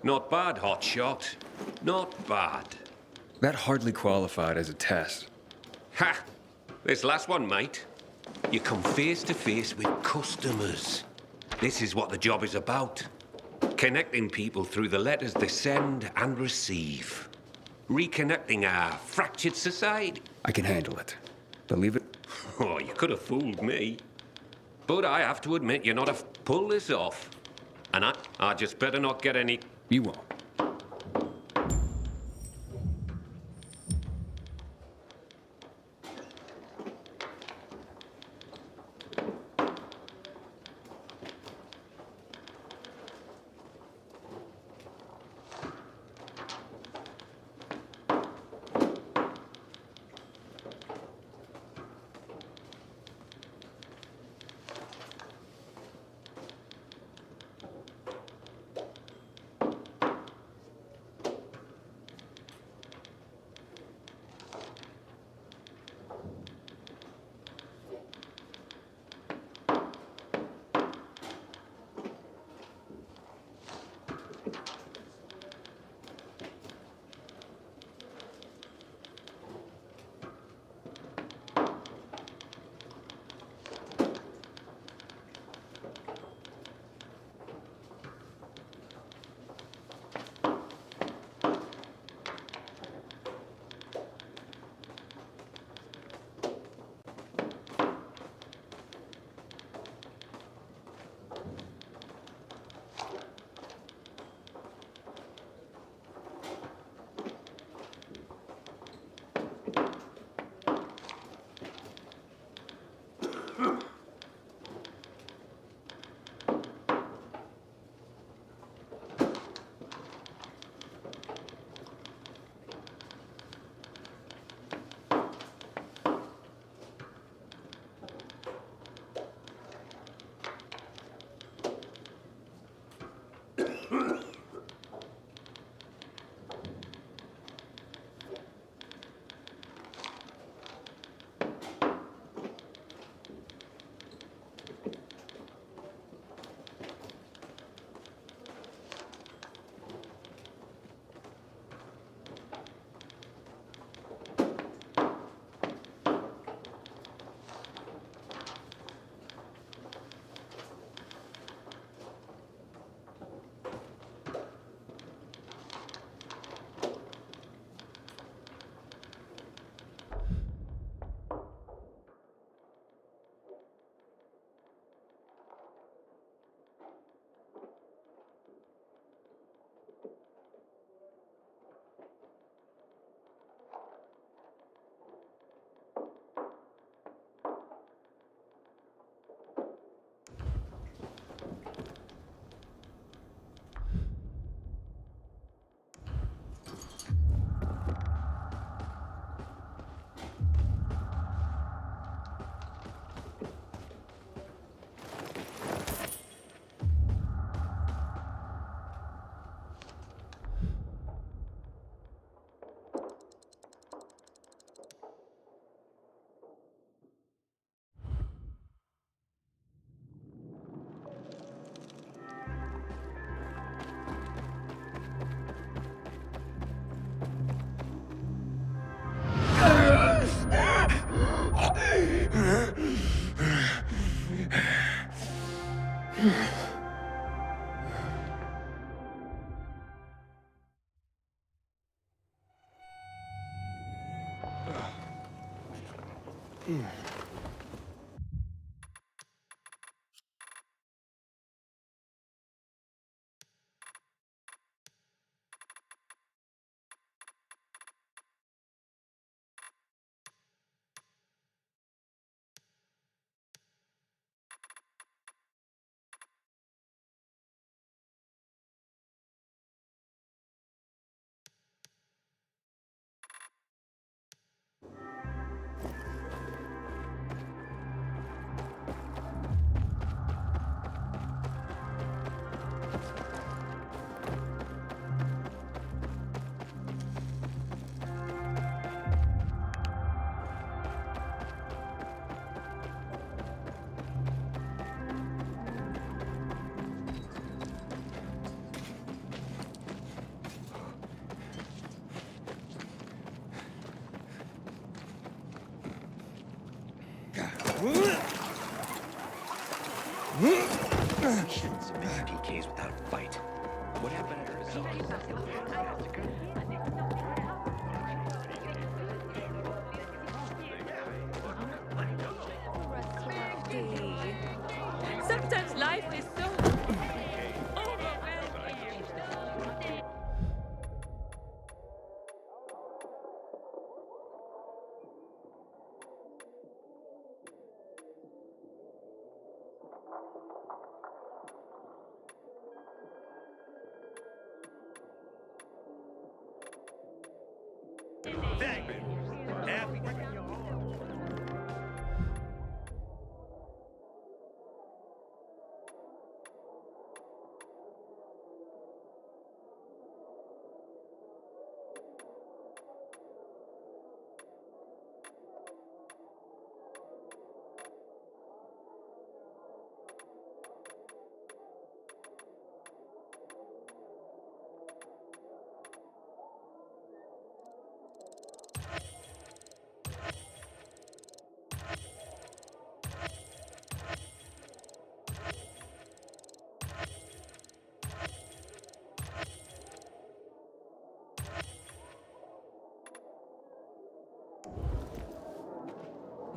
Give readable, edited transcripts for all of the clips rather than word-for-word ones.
Not bad, hotshot. Not bad. That hardly qualified as a test. Ha! This last one, mate. You come face to face with customers. This is what the job is about. Connecting people through the letters they send and receive. Reconnecting our fractured society. I can handle it. Believe it? Oh, you could have fooled me. But I have to admit, you're not a pull this off. And I just better not get any... You won't. Shouldn't submit PKs without a fight. What happened to Sometimes life is so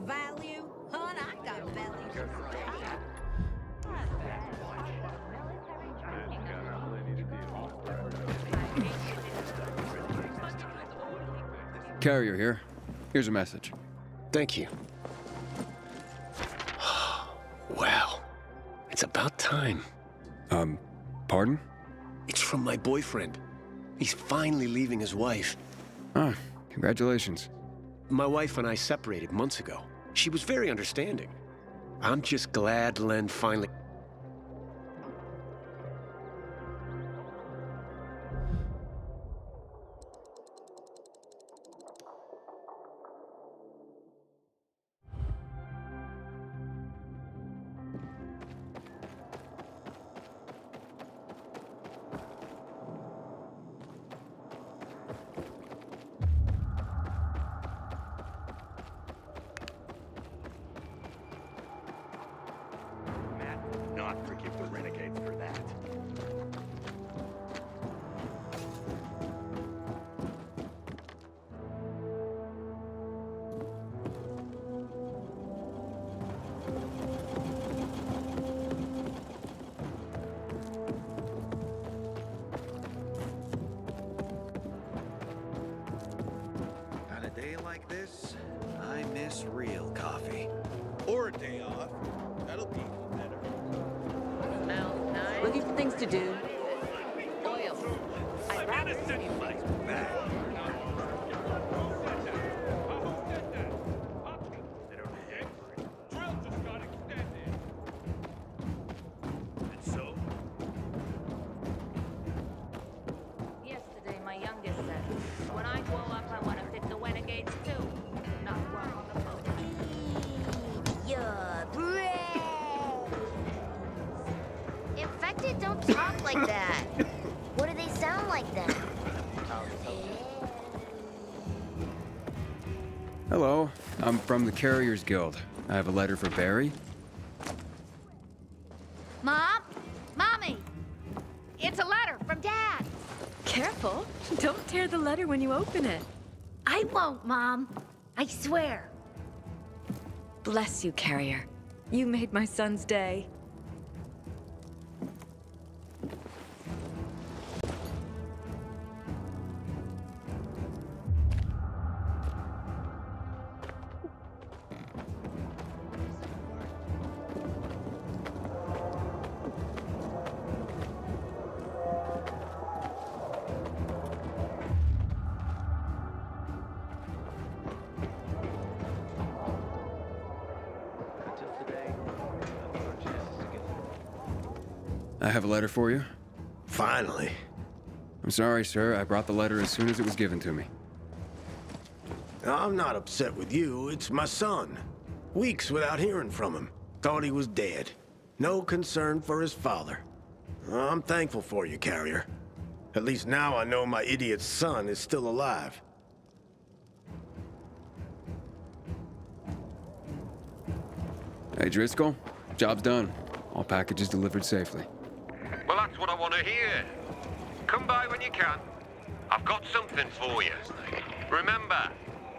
value? Hon, I got value. Carrier here. Here's a message. Thank you. Wow. It's about time. Pardon? It's from my boyfriend. He's finally leaving his wife. Ah, congratulations. My wife and I separated months ago. She was very understanding. I'm just glad Len finally... not forgive the renegades for that? On a day like this, I miss real coffee. Or a day off. That'll be better. smells nice. Looking for things to do. Oil. I'd rather see you like Yesterday, my youngest said, when I grow up, I want to fit the renegades too. Not work on the boat. Your brains! Infected don't talk like that. What do they sound like then? Hello. I'm from the Carriers Guild. I have a letter for Barry. Mom? Mommy! It's a letter from Dad! Careful. Don't tear the letter when you open it. I won't, Mom. I swear. Bless you, Carrier. You made my son's day. I have a letter for you. Finally. I'm sorry, sir. I brought the letter as soon as it was given to me. I'm not upset with you. It's my son. Weeks without hearing from him. Thought he was dead. No concern for his father. I'm thankful for you, Carrier. At least now I know my idiot son is still alive. Hey, Driscoll. Job's done. All packages delivered safely. Well, that's what I want to hear. Come by when you can. I've got something for you. Remember,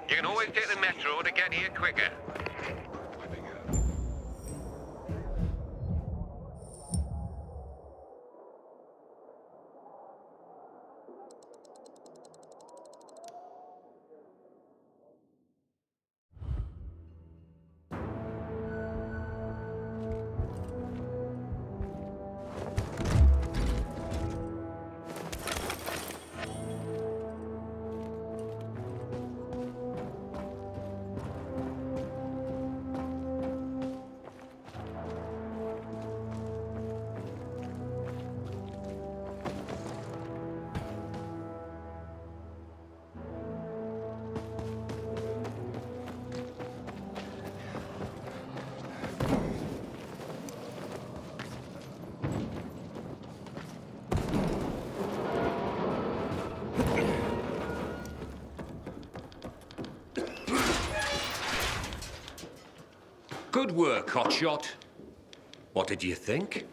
you can always take the metro to get here quicker. Good work, Hotshot. What did you think?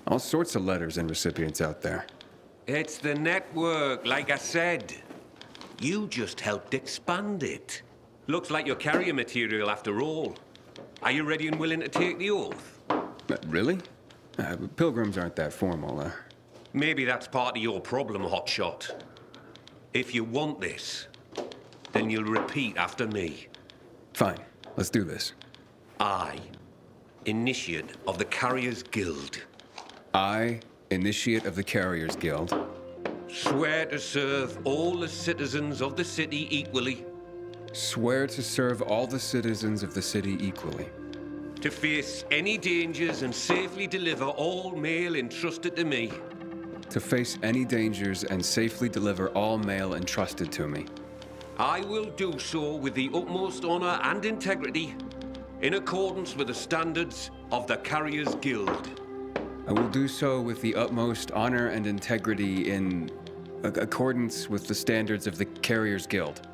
All sorts of letters and recipients out there. It's the network, like I said. You just helped expand it. Looks like your carrier material after all. Are you ready and willing to take the oath? Really? Pilgrims aren't that formal. Maybe that's part of your problem, Hotshot. If you want this, then you'll repeat after me. Fine. Let's do this. I, Initiate of the Carriers Guild. I, Initiate of the Carriers Guild. Swear to serve all the citizens of the city equally. Swear to serve all the citizens of the city equally. To face any dangers and safely deliver all mail entrusted to me. To face any dangers and safely deliver all mail entrusted to me. I will do so with the utmost honor and integrity, in accordance with the standards of the Carriers Guild. I will do so with the utmost honor and integrity in accordance with the standards of the Carriers Guild.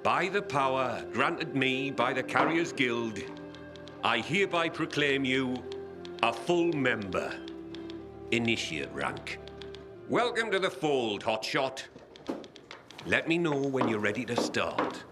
By the power granted me by the Carriers Guild, I hereby proclaim you a full member, Initiate rank. Welcome to the fold, Hotshot. Let me know when you're ready to start.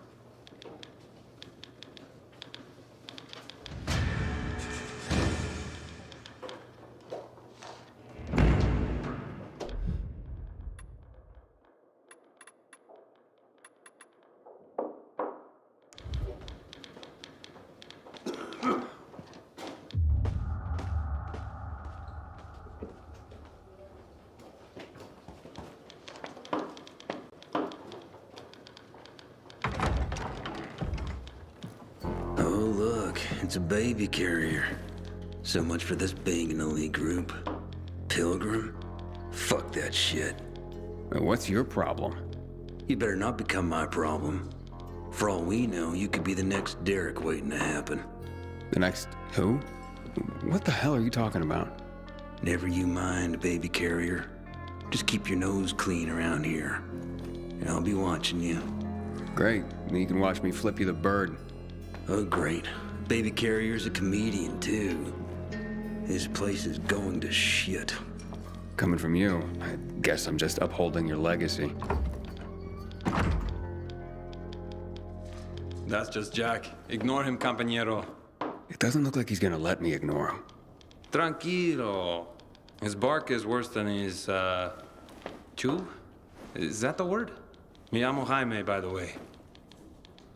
It's a baby carrier. So much for this being an elite group. Pilgrim? Fuck that shit. What's your problem? You better not become my problem. For all we know, you could be the next Derek waiting to happen. The next who? What the hell are you talking about? Never you mind, baby carrier. Just keep your nose clean around here. And I'll be watching you. Great. You can watch me flip you the bird. Oh, great. Baby carrier's a comedian, too. This place is going to shit. Coming from you, I guess I'm just upholding your legacy. That's just Jack. Ignore him, compañero. It doesn't look like he's gonna let me ignore him. Tranquilo. His bark is worse than his, chew? Is that the word? Me llamo Jaime, by the way.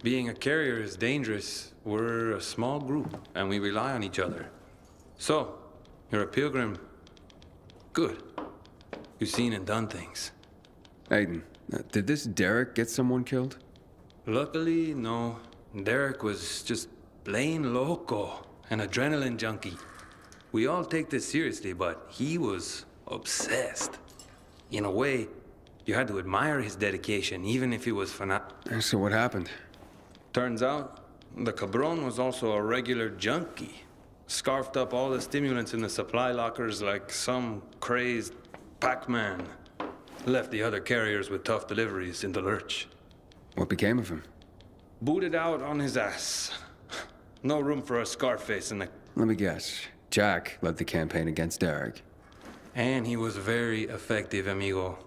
Being a carrier is dangerous. We're a small group, and we rely on each other. So, you're a pilgrim. Good. You've seen and done things. Aiden, did this Derek get someone killed? Luckily, no. Derek was just plain loco, an adrenaline junkie. We all take this seriously, but he was obsessed. In a way, you had to admire his dedication, even if he was So what happened? Turns out, the cabron was also a regular junkie. Scarfed up all the stimulants in the supply lockers like some crazed Pac-Man. Left the other carriers with tough deliveries in the lurch. What became of him? Booted out on his ass. No room for a Scarface in the... Let me guess. Jack led the campaign against Derek. And he was very effective, amigo.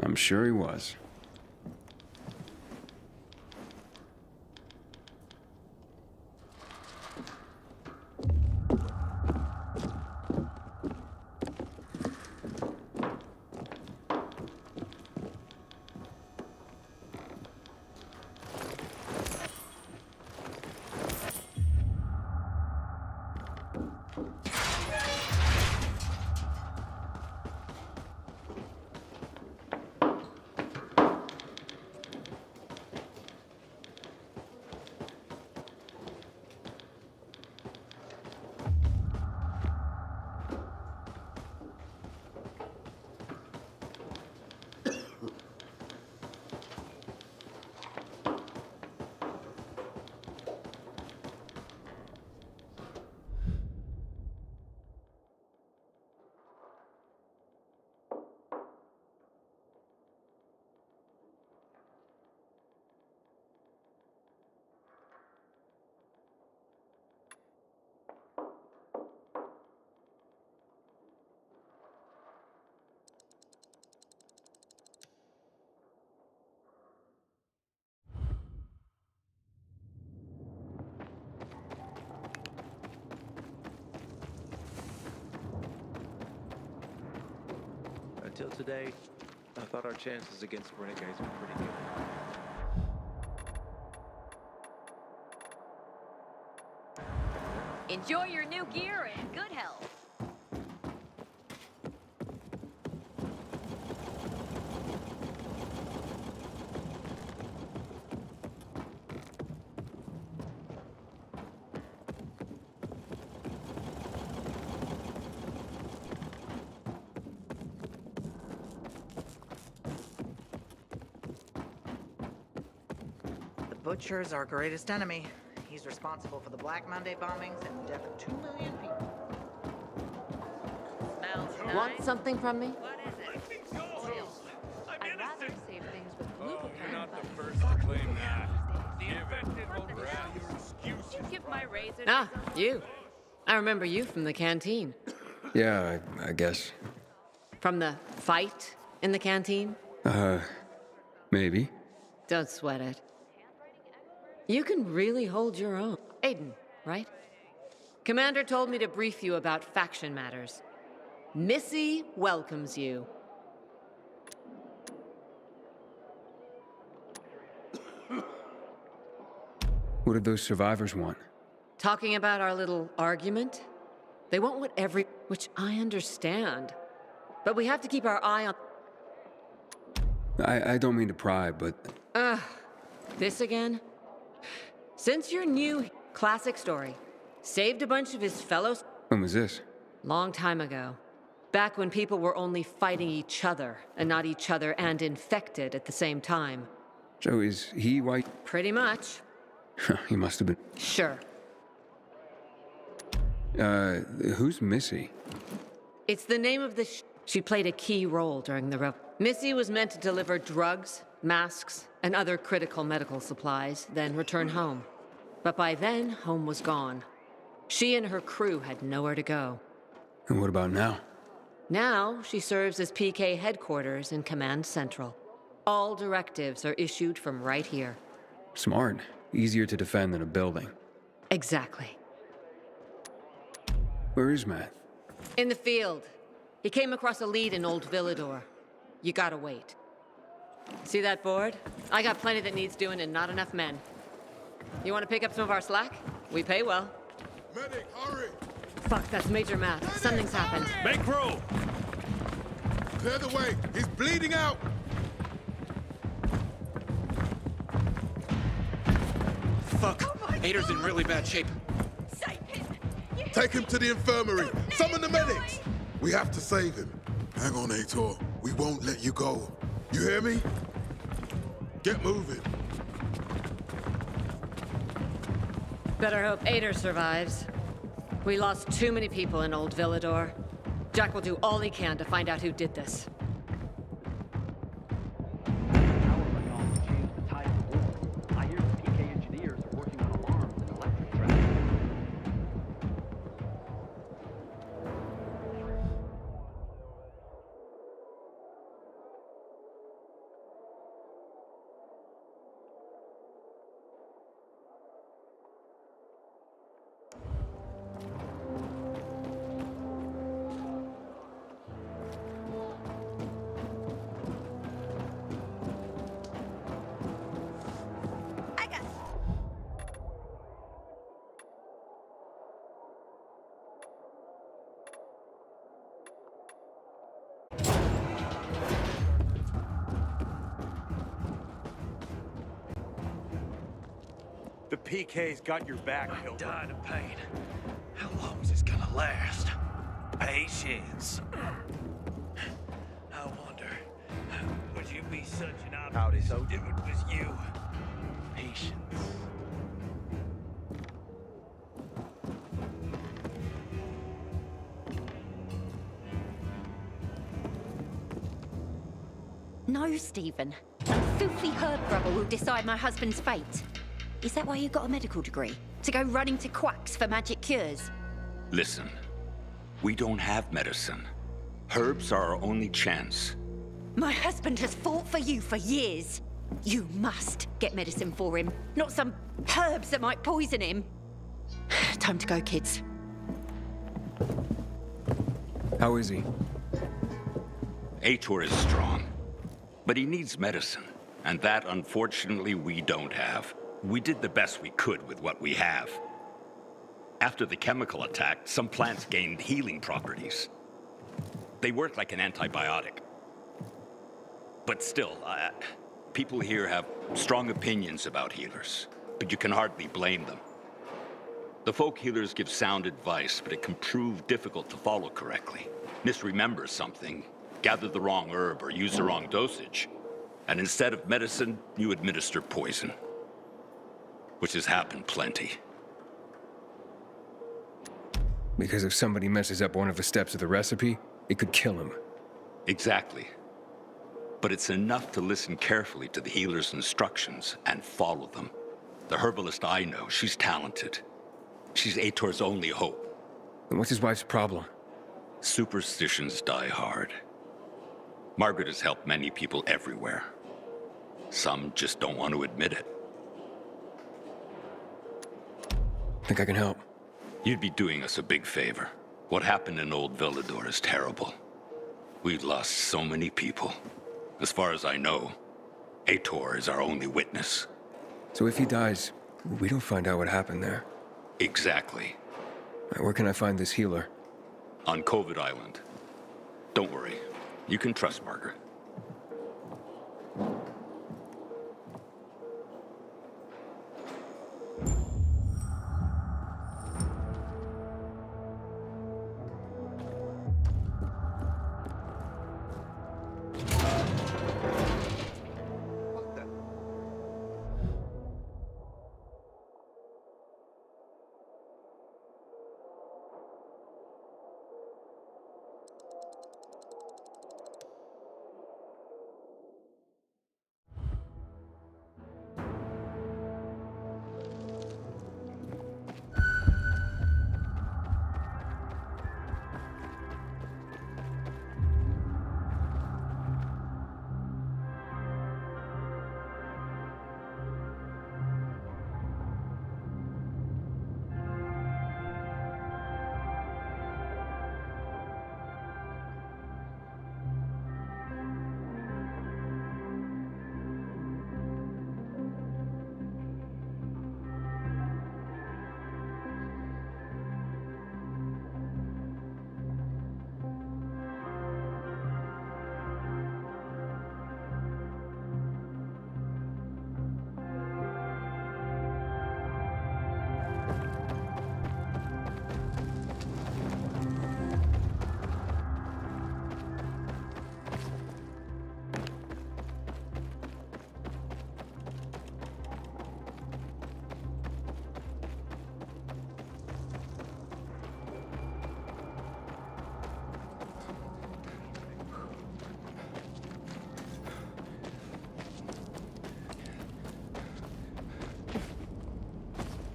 I'm sure he was. Until today, I thought our chances against renegades were pretty good. Enjoy your new gear and good health. The Butcher's our greatest enemy. He's responsible for the Black Monday bombings and the death of 2 million people. Smells nice. Want something from me? What is it? I'd rather save things with lubricant. You're not the first to claim that. Did you give my razor? Ah, you. I remember you from the canteen. Yeah, I guess. From the fight in the canteen? Maybe. Don't sweat it. You can really hold your own. Aiden, right? Commander told me to brief you about faction matters. Missy welcomes you. What did those survivors want? Talking about our little argument? They want which I understand. But we have to keep our eye on... I don't mean to pry, but... This again? Since you're new, classic story. Saved a bunch of his fellows... When was this? Long time ago. Back when people were only fighting each other, and not each other and infected at the same time. So is he white? Pretty much. He must have been... Sure. Who's Missy? It's the name of the She played a key role during the Missy was meant to deliver drugs, masks, and other critical medical supplies, then return home. But by then, home was gone. She and her crew had nowhere to go. And what about now? Now, she serves as PK headquarters in Command Central. All directives are issued from right here. Smart. Easier to defend than a building. Exactly. Where is Matt? In the field. He came across a lead in Old Villador. You gotta wait. See that board? I got plenty that needs doing and not enough men. You want to pick up some of our slack? We pay well. Medic, hurry! Fuck, that's Major Matt. Something's happened. Make room! Clear the way! He's bleeding out! Fuck! Ader's in really bad shape. Take him to the infirmary! Summon the medics! We have to save him. Hang on, Ator. We won't let you go. You hear me? Get moving. Better hope Ader survives. We lost too many people in Old Villador. Jack will do all he can to find out who did this. The PK's got your back, Pilgrim. I'm dying of pain. How long is this gonna last? Patience. I wonder, would you be such an optimist if it was you? Patience. No, Stephen. A filthy herb grubber will decide my husband's fate. Is that why you got a medical degree? To go running to quacks for magic cures? Listen, we don't have medicine. Herbs are our only chance. My husband has fought for you for years. You must get medicine for him, not some herbs that might poison him. Time to go, kids. How is he? Ator is strong, but he needs medicine, and that, unfortunately, we don't have. We did the best we could with what we have. After the chemical attack, some plants gained healing properties. They work like an antibiotic. But still, people here have strong opinions about healers, but you can hardly blame them. The folk healers give sound advice, but it can prove difficult to follow correctly. Misremember something, gather the wrong herb, or use the wrong dosage. And instead of medicine, you administer poison. Which has happened plenty. Because if somebody messes up one of the steps of the recipe, it could kill him. Exactly. But it's enough to listen carefully to the healer's instructions and follow them. The herbalist I know, she's talented. She's Ator's only hope. And what's his wife's problem? Superstitions die hard. Margaret has helped many people everywhere. Some just don't want to admit it. Think I can help? You'd be doing us a big favor. What happened in Old Villador is terrible. We've lost so many people. As far as I know, Ator is our only witness. So if he dies, we don't find out what happened there. Exactly. Where can I find this healer? On COVID Island. Don't worry. You can trust Margaret.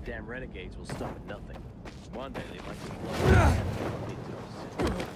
Damn renegades will stop at nothing. One day they might just blow up into us.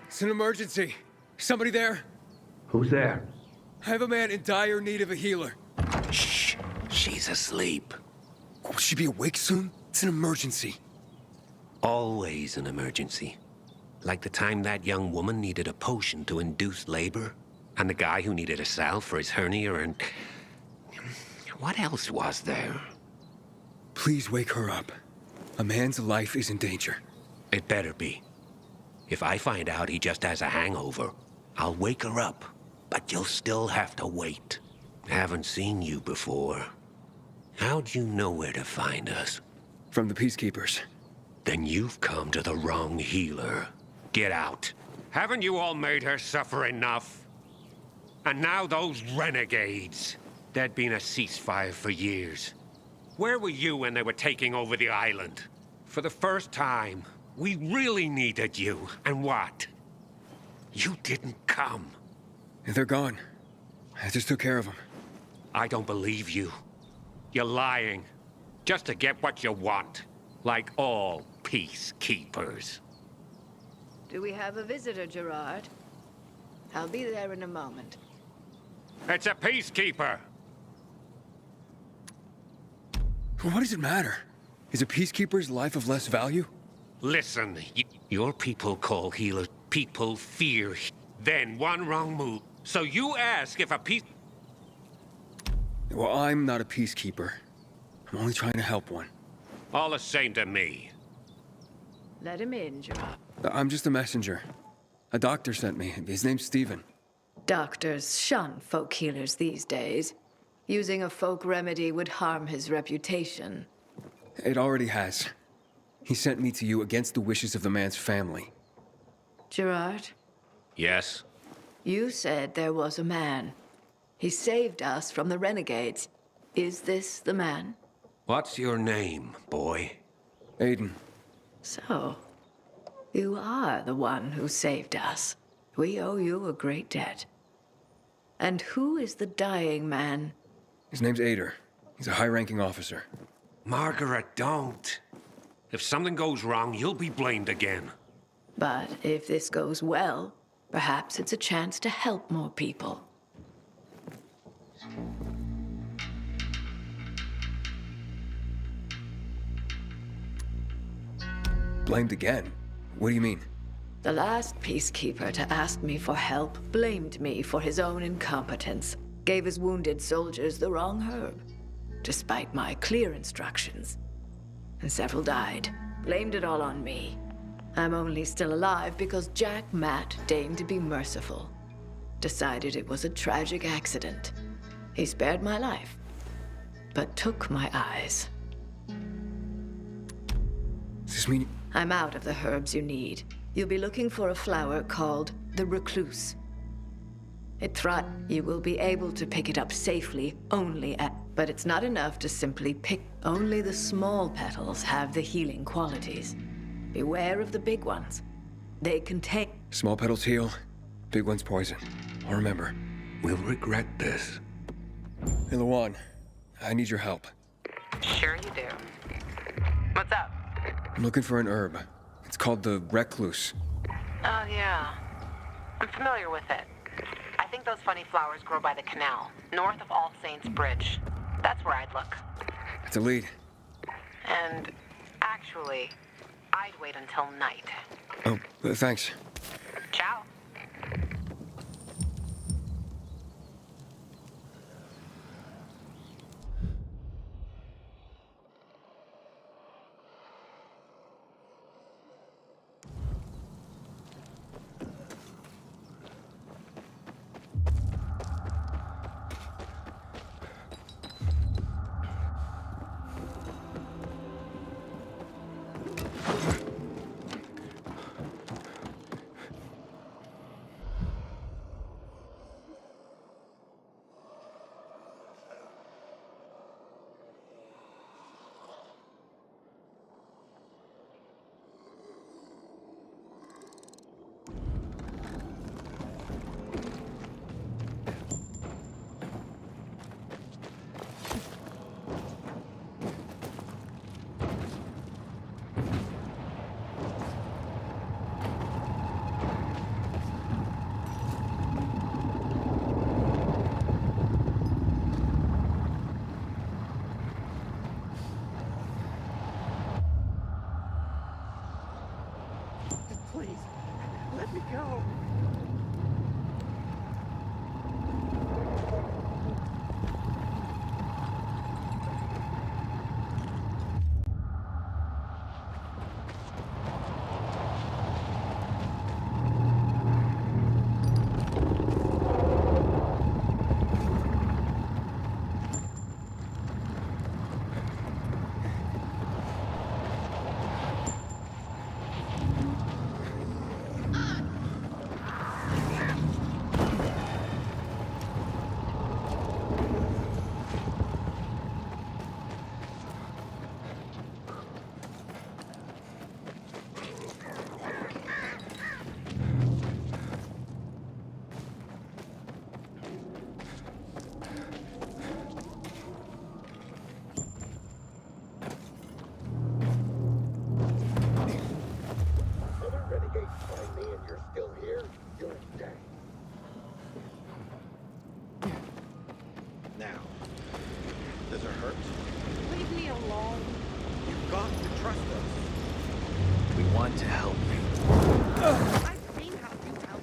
It's an emergency. Somebody there? Who's there? I have a man in dire need of a healer. Shh. She's asleep. Will she be awake soon? It's an emergency. Always an emergency. Like the time that young woman needed a potion to induce labor, and the guy who needed a salve for his hernia, and... what else was there? Please wake her up. A man's life is in danger. It better be. If I find out he just has a hangover, I'll wake her up. But you'll still have to wait. Haven't seen you before. How'd you know where to find us? From the Peacekeepers. Then you've come to the wrong healer. Get out. Haven't you all made her suffer enough? And now those renegades. There'd been a ceasefire for years. Where were you when they were taking over the island? For the first time, we really needed you. And what? You didn't come. They're gone. I just took care of them. I don't believe you. You're lying. Just to get what you want. Like all peacekeepers. Do we have a visitor, Gerard? I'll be there in a moment. It's a peacekeeper! What does it matter? Is a peacekeeper's life of less value? Listen, your people call healers people fear. Then one wrong move. So you ask if a peace... Well, I'm not a peacekeeper. I'm only trying to help one. All the same to me. Let him in, Gerard. I'm just a messenger. A doctor sent me. His name's Stephen. Doctors shun folk healers these days. Using a folk remedy would harm his reputation. It already has. He sent me to you against the wishes of the man's family. Gerard? Yes? You said there was a man. He saved us from the renegades. Is this the man? What's your name, boy? Aiden. So, you are the one who saved us. We owe you a great debt. And who is the dying man? His name's Ader. He's a high-ranking officer. Margaret, don't. If something goes wrong, you'll be blamed again. But if this goes well, perhaps it's a chance to help more people. Blamed again? What do you mean? The last peacekeeper to ask me for help blamed me for his own incompetence. Gave his wounded soldiers the wrong herb, despite my clear instructions. And several died. Blamed it all on me. I'm only still alive because Jack Matt deigned to be merciful. Decided it was a tragic accident. He spared my life, but took my eyes. Does this mean... I'm out of the herbs you need. You'll be looking for a flower called the Recluse. You will be able to pick it up safely only at... But it's not enough to simply pick. Only the small petals have the healing qualities. Beware of the big ones. They contain... Small petals heal, big ones poison. I'll remember. We'll regret this. Hey, Luan, I need your help. Sure you do. What's up? I'm looking for an herb. It's called the recluse. Oh, yeah. I'm familiar with it. I think those funny flowers grow by the canal, north of All Saints Bridge. That's where I'd look. It's a lead. And actually, I'd wait until night. Oh, thanks. Ciao. Please, let me go. Now, does it hurt? Leave me alone. You've got to trust us. We want to help you. I've seen how you help.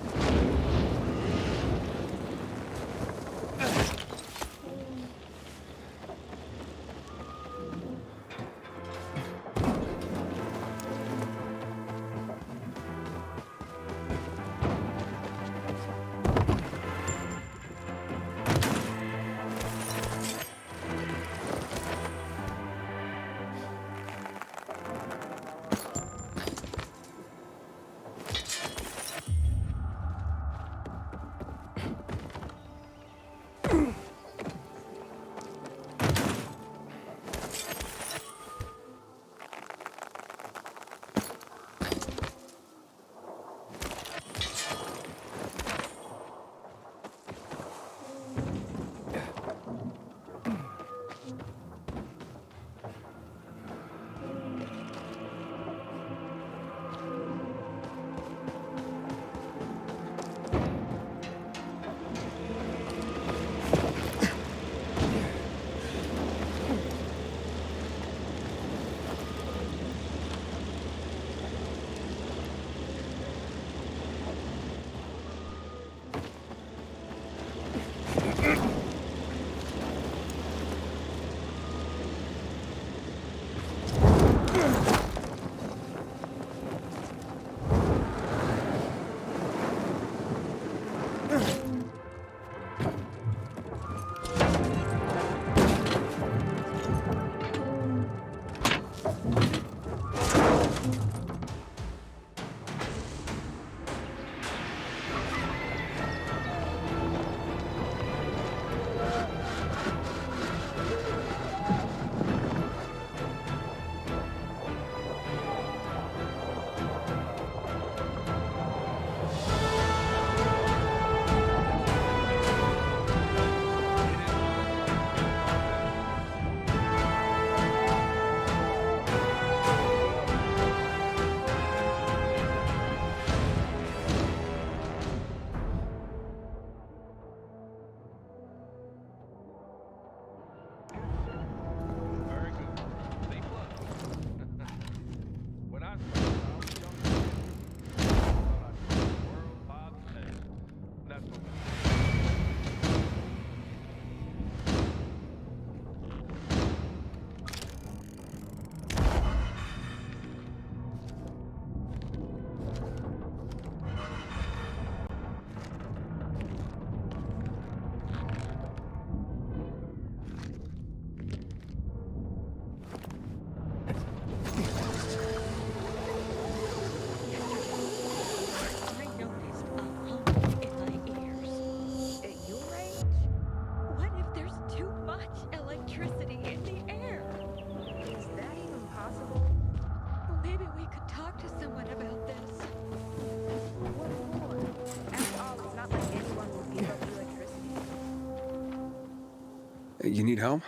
You need help?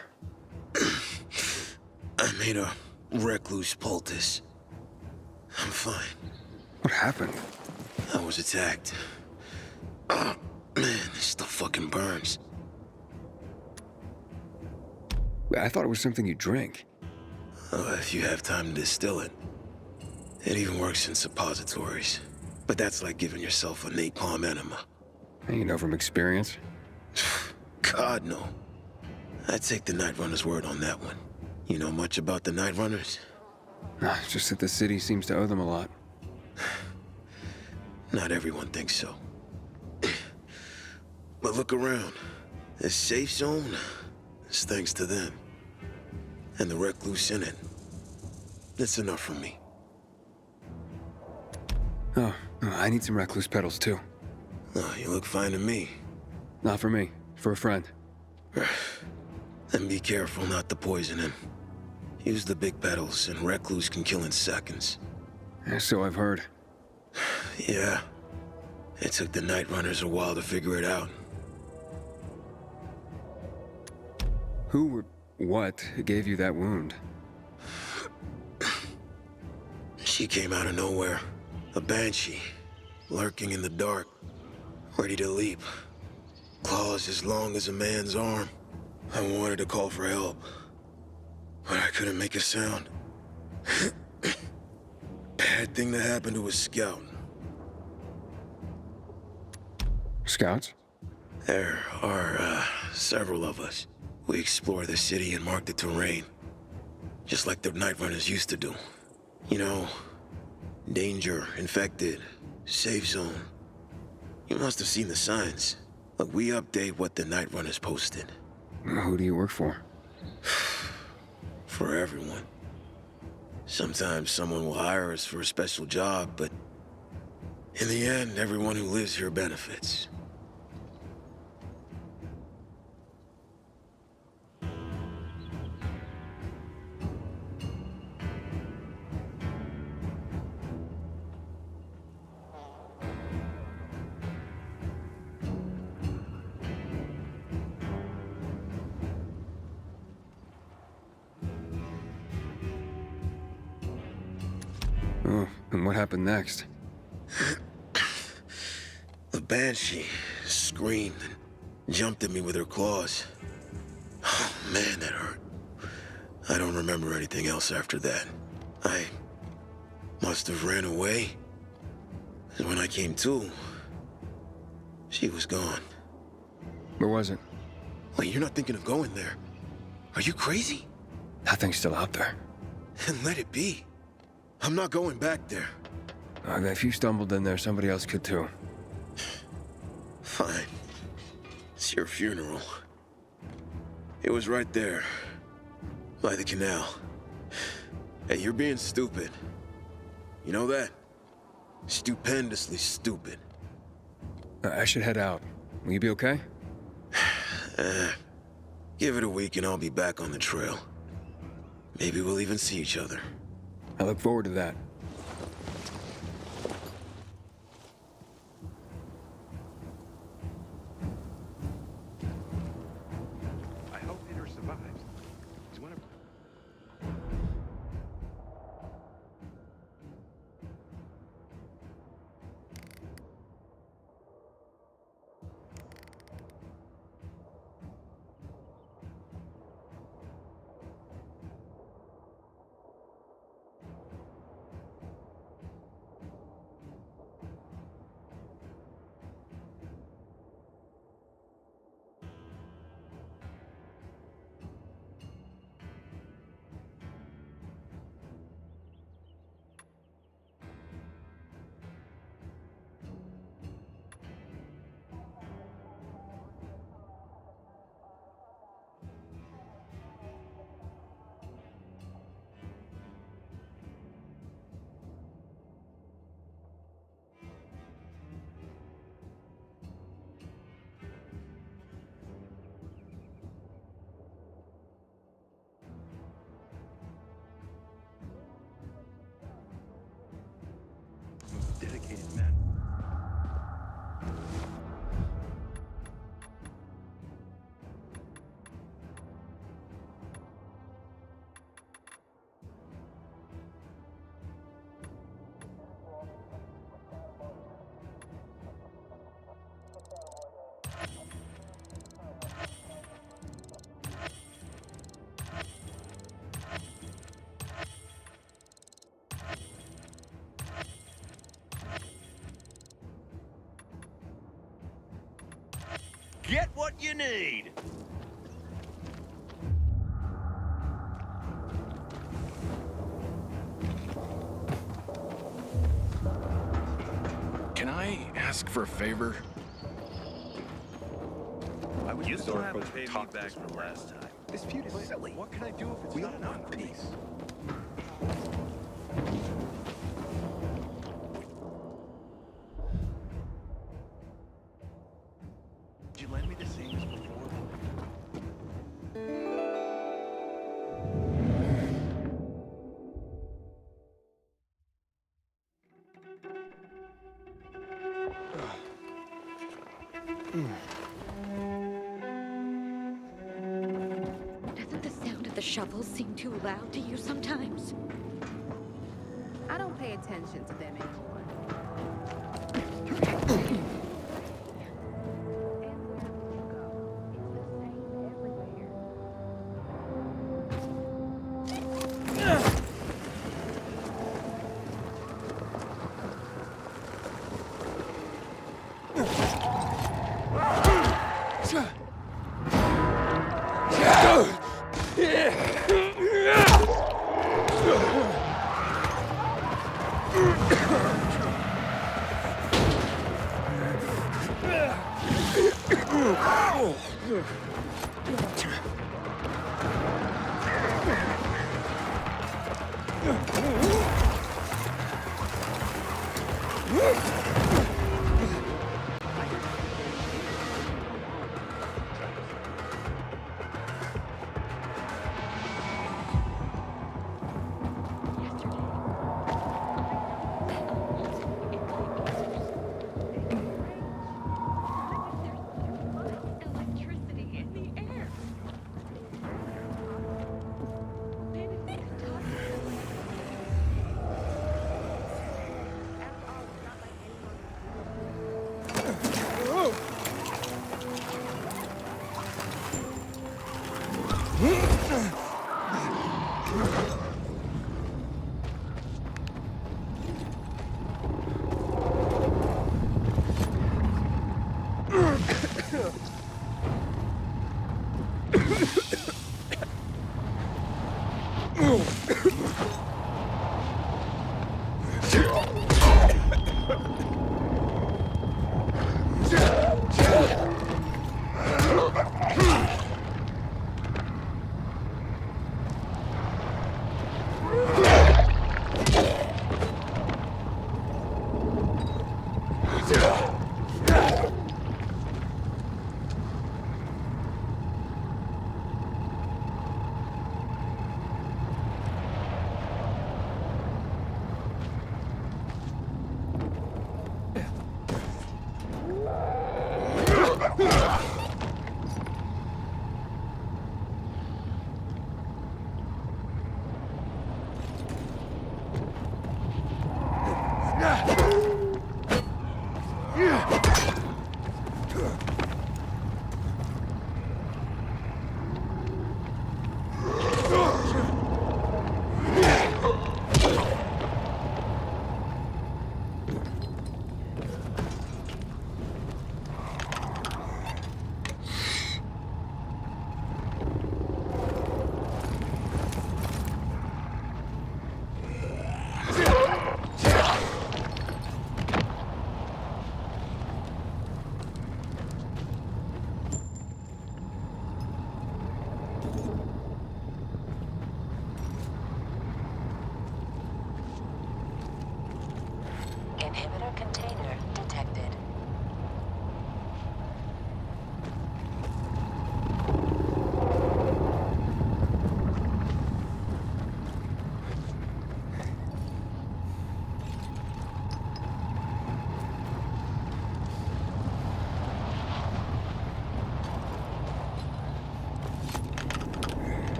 I made a recluse poultice. I'm fine. What happened? I was attacked. Oh, man, this stuff fucking burns. I thought it was something you drink. If you have time to distill it. It even works in suppositories. But that's like giving yourself a napalm enema. You know from experience? God, no. I'd take the Night Runner's word on that one. You know much about the Night Runners? Just that the city seems to owe them a lot. Not everyone thinks so. But look around. This safe zone is thanks to them. And the recluse in it. It's enough for me. Oh, I need some recluse petals too. Oh, you look fine to me. Not for me, for a friend. Then be careful not to poison him. Use the big petals, and recluse can kill in seconds. So I've heard. Yeah. It took the Night Runners a while to figure it out. Who or what gave you that wound? She came out of nowhere. A banshee, lurking in the dark, ready to leap. Claws as long as a man's arm. I wanted to call for help, but I couldn't make a sound. Bad thing to happen to a scout. Scouts? There are, several of us. We explore the city and mark the terrain. Just like the Night Runners used to do. You know, danger, infected, safe zone. You must have seen the signs. Look, we update what the Night Runners posted. Who do you work for? For everyone. Sometimes someone will hire us for a special job, but in the end, everyone who lives here benefits. Oh, and what happened next? The banshee screamed and jumped at me with her claws. Oh man, that hurt. I don't remember anything else after that. I must have ran away. And when I came to, she was gone. Where was it? Wait, you're not thinking of going there? Are you crazy? That thing's still out there. Then let it be. I'm not going back there. If you stumbled in there, somebody else could too. Fine. It's your funeral. It was right there. By the canal. Hey, you're being stupid. You know that? Stupendously stupid. I should head out. Will you be okay? Give it a week and I'll be back on the trail. Maybe we'll even see each other. I look forward to that. I hope Peter survives. He's one of... get what you need. Can I ask for a favor? You still have to pay me back from last time. This feud is silly. What can I do if it's not enough for peace? Did you lend me the same as before? Doesn't the sound of the shovels seem too loud to you sometimes? I don't pay attention to them anymore.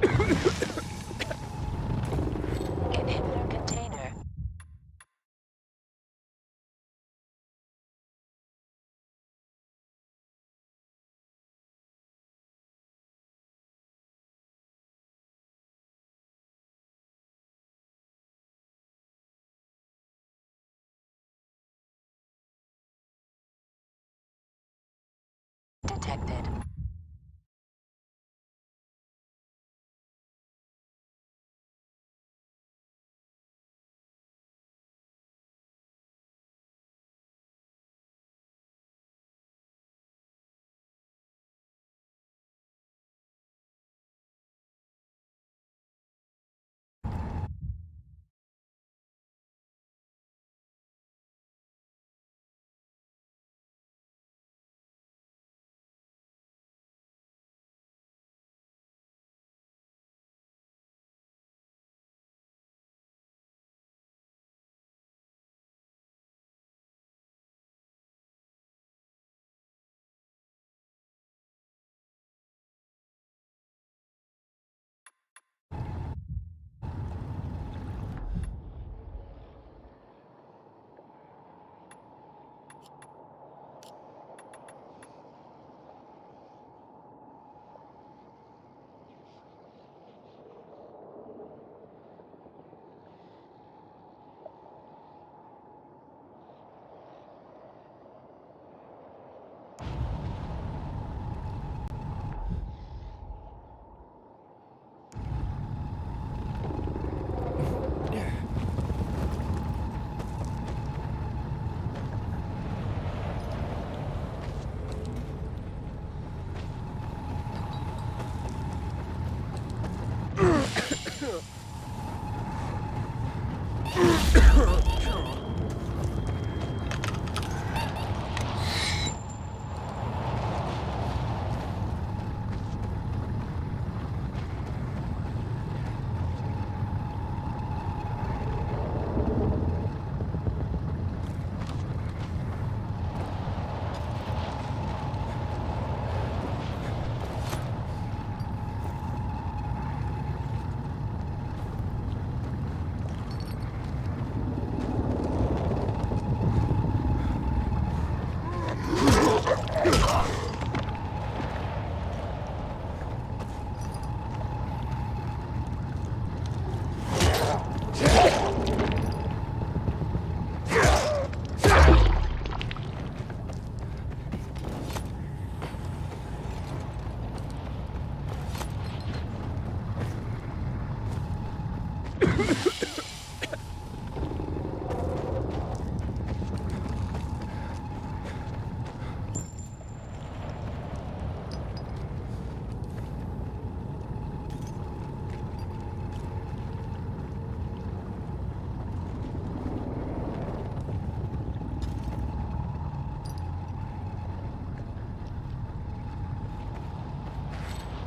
Inhibitor container. Detected.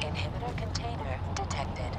Inhibitor container detected.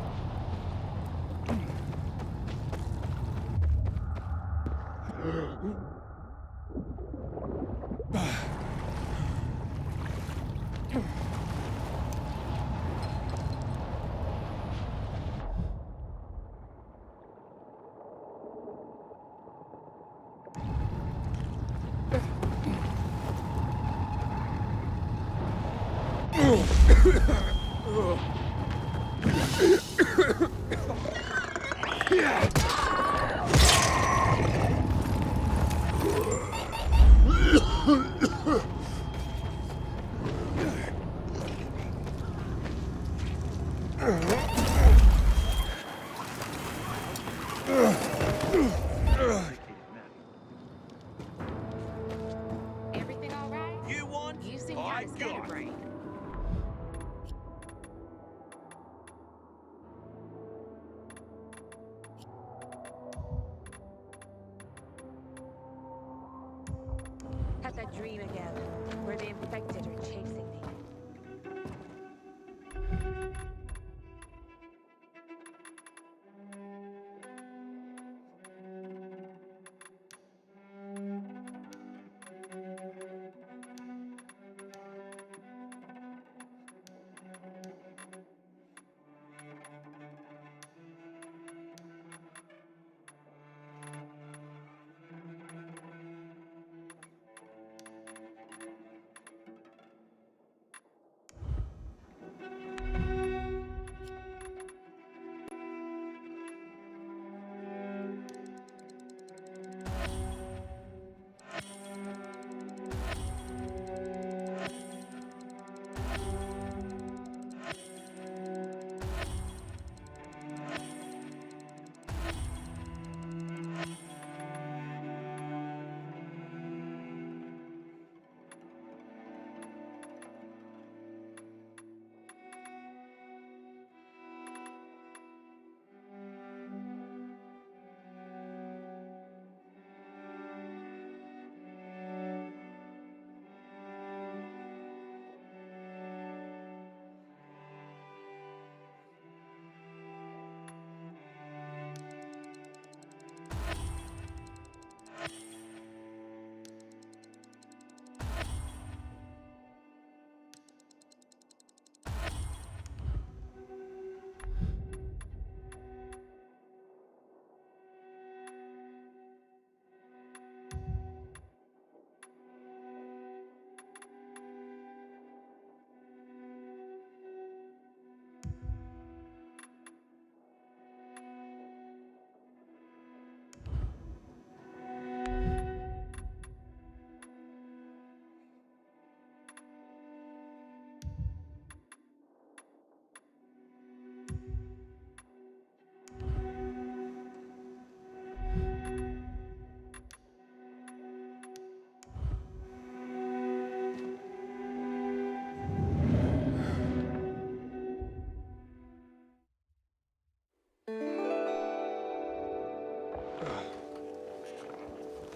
Everything all right? You want? You seem kind of scatterbrained. Had that dream again, where the infected are chasing me.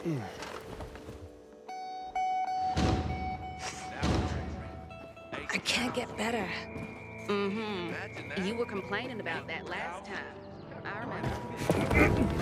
I can't get better. Mm-hmm. You were complaining about that last time. I remember.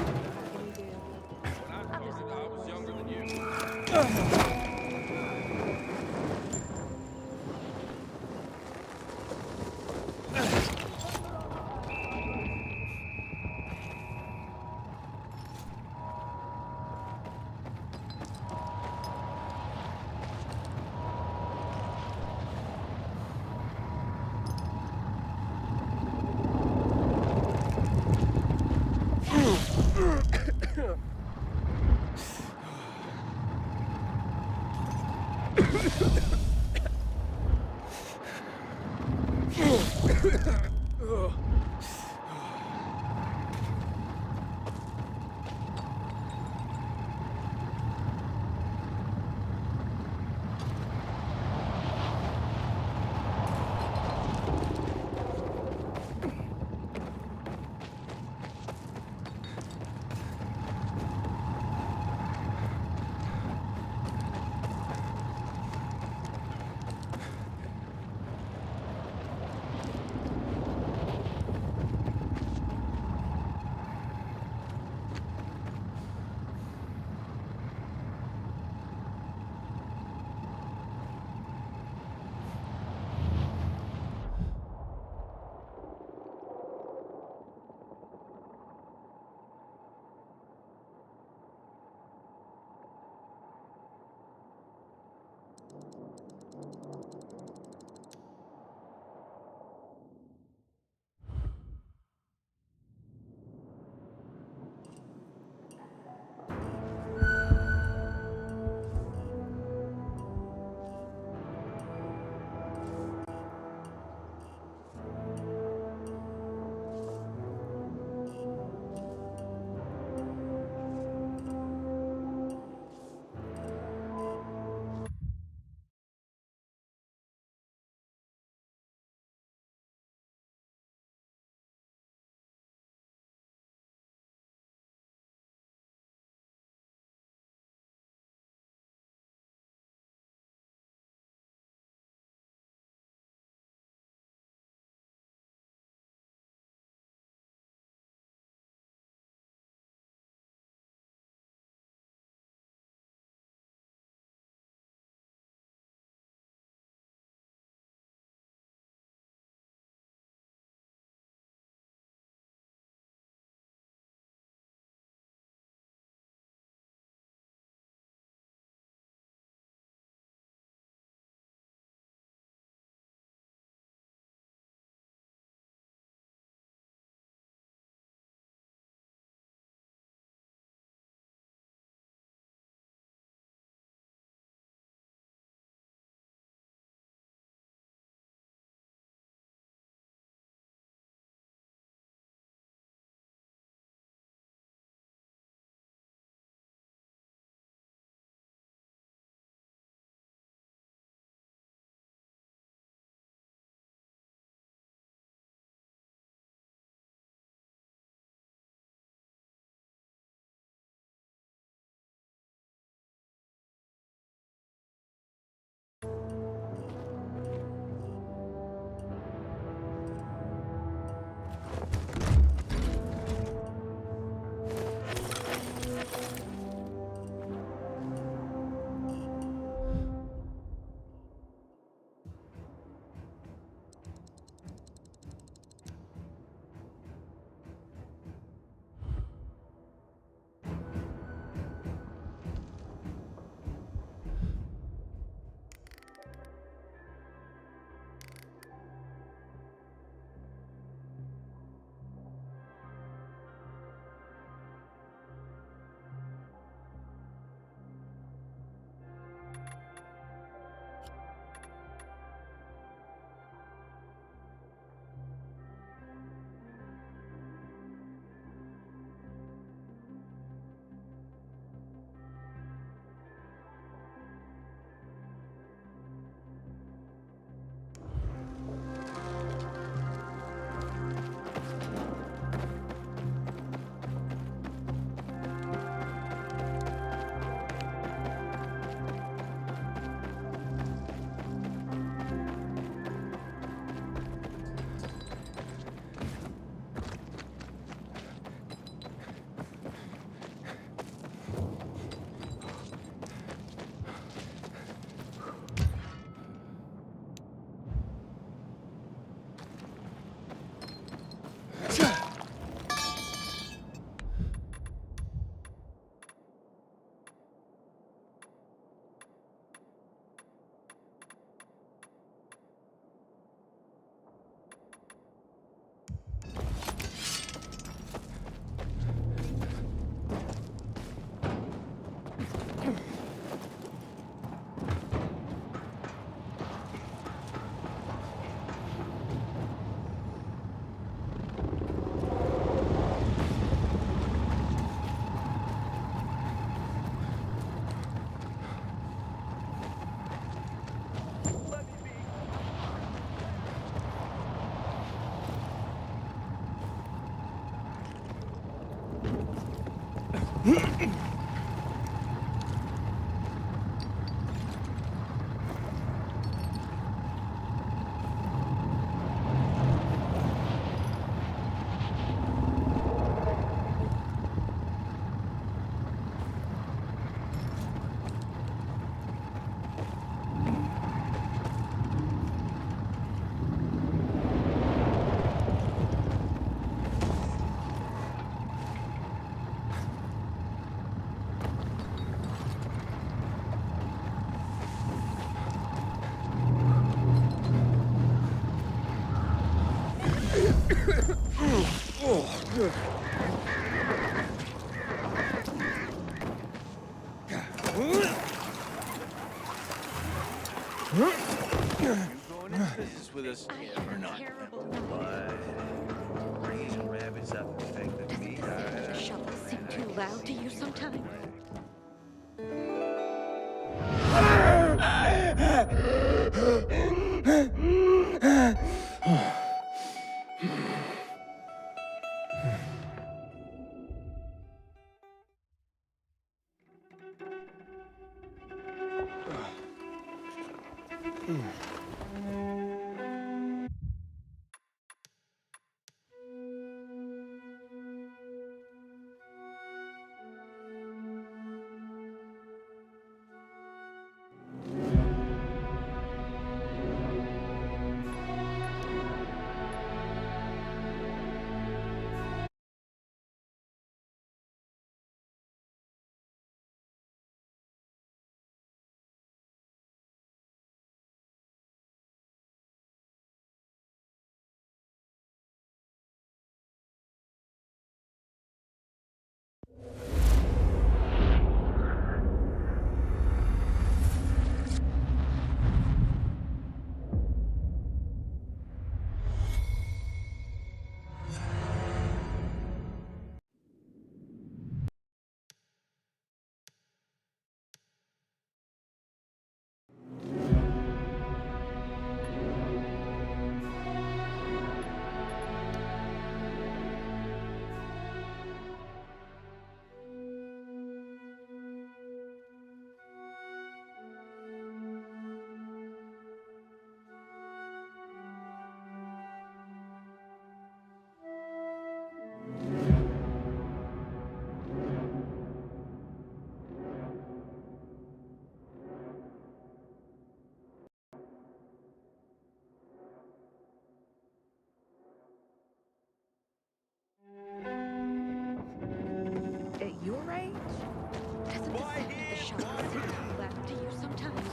With us or not? But raising rabbits up affected me. The shovel seem too loud to you sometimes? At your age? Doesn't the sound of the shovel seem too loud to you sometimes?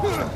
Ugh!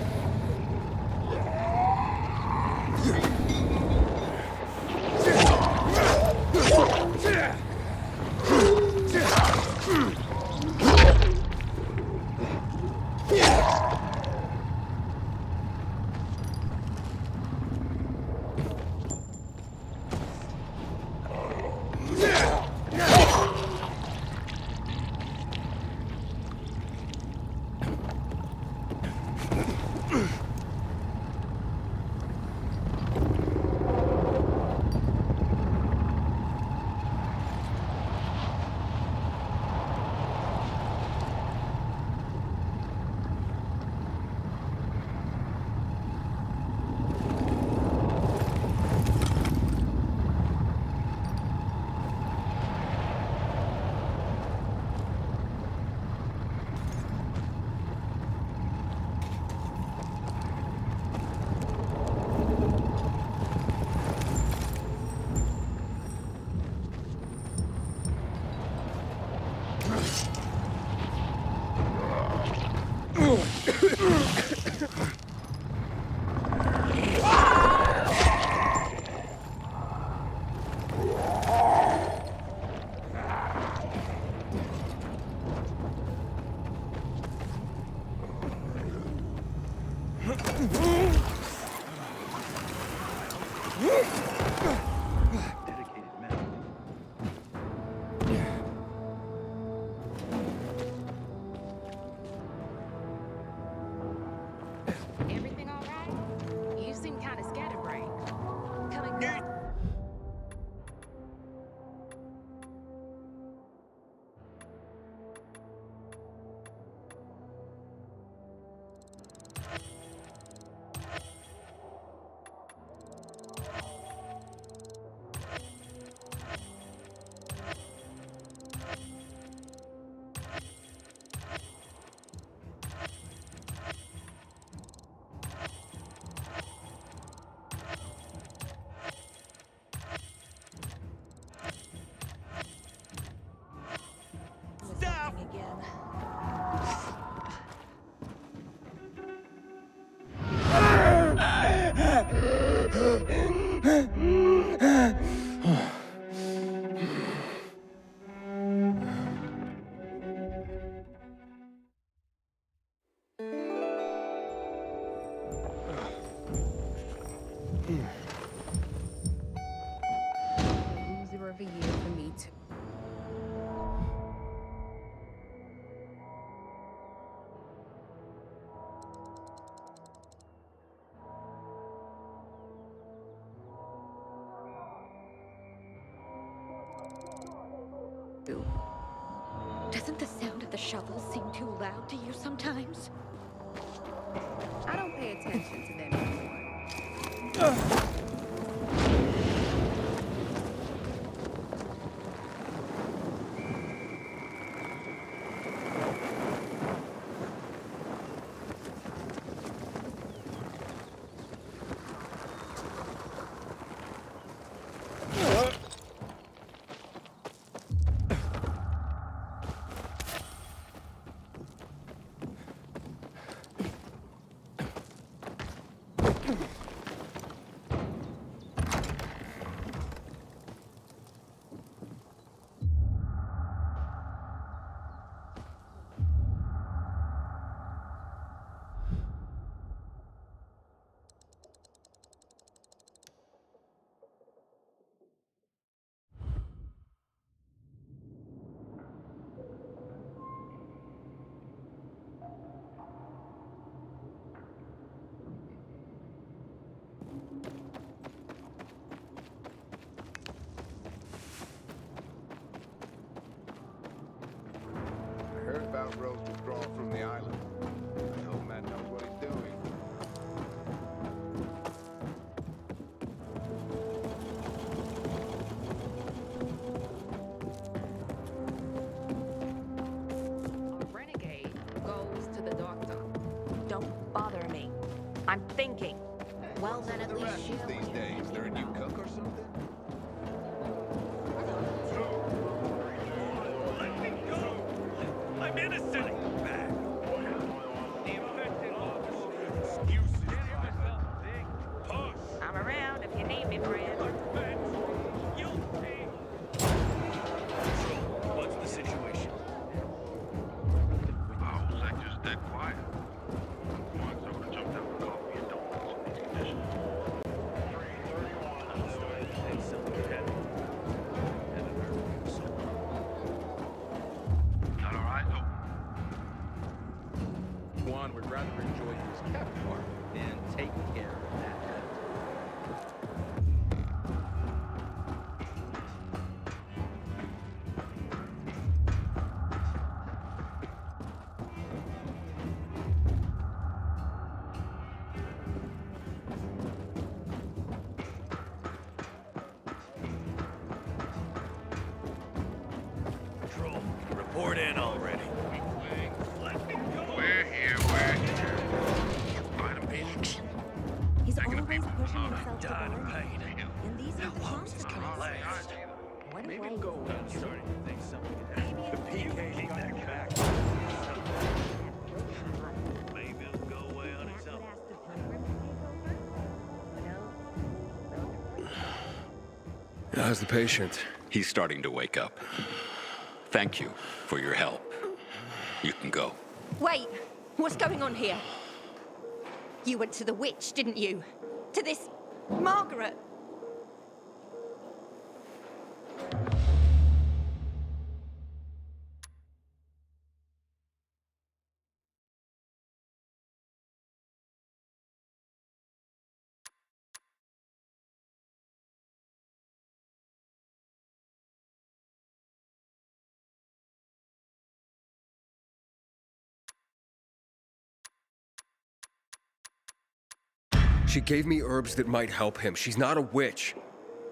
Everything all right? You seem kind of scatterbrained. Coming back. Loser of a year for me too. Doesn't the sound of the shovel seem too loud to you sometimes? I don't pay attention to them anymore. Heard about Rose withdrawal from the island. I hope Matt knows what he's doing. A renegade goes to the doctor. Don't bother me. I'm thinking. Well, then at least you. These days, they're a new cook or something? I'm innocent! Back. I'm around if you need me, friend. What's the situation? The whole sector's dead quiet. One soda jumped out for coffee and donuts in these conditions. 331. Got our eyes open. Juan would rather enjoy his cat park. Control, report in already. We're here. Find a patient. He's always pushing himself to Dying the of limit. pain. And these are the How long is this gonna last? What Maybe way? go. I'm starting to think something could happen. The PK's got your back. Maybe it'll go away on its own. How's the patient? He's starting to wake up. Thank you for your help. You can go. Wait, what's going on here? You went to the witch, didn't you? To this Margaret? She gave me herbs that might help him. She's not a witch.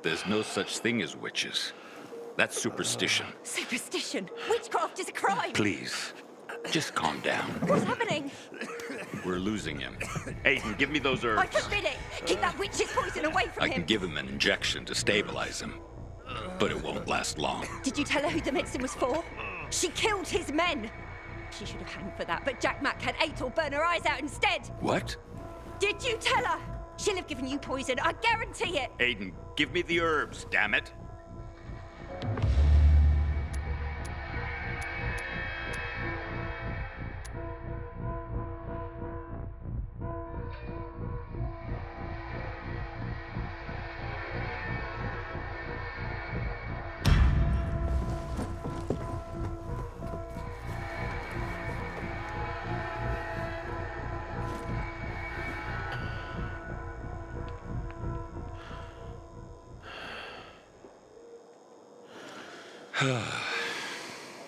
There's no such thing as witches. That's superstition. Superstition. Witchcraft is a crime. Please, just calm down. What's happening? We're losing him. Aiden, give me those herbs. I forbid it. Keep that witch's poison away from I him. can give him an injection to stabilize him, but it won't last long. Did you tell her who the medicine was for? She killed his men. She should have hanged for that, but Jack Mack had Ator burn her eyes out instead. What? Did you tell her? She'll have given you poison, I guarantee it. Aiden, give me the herbs, damn it.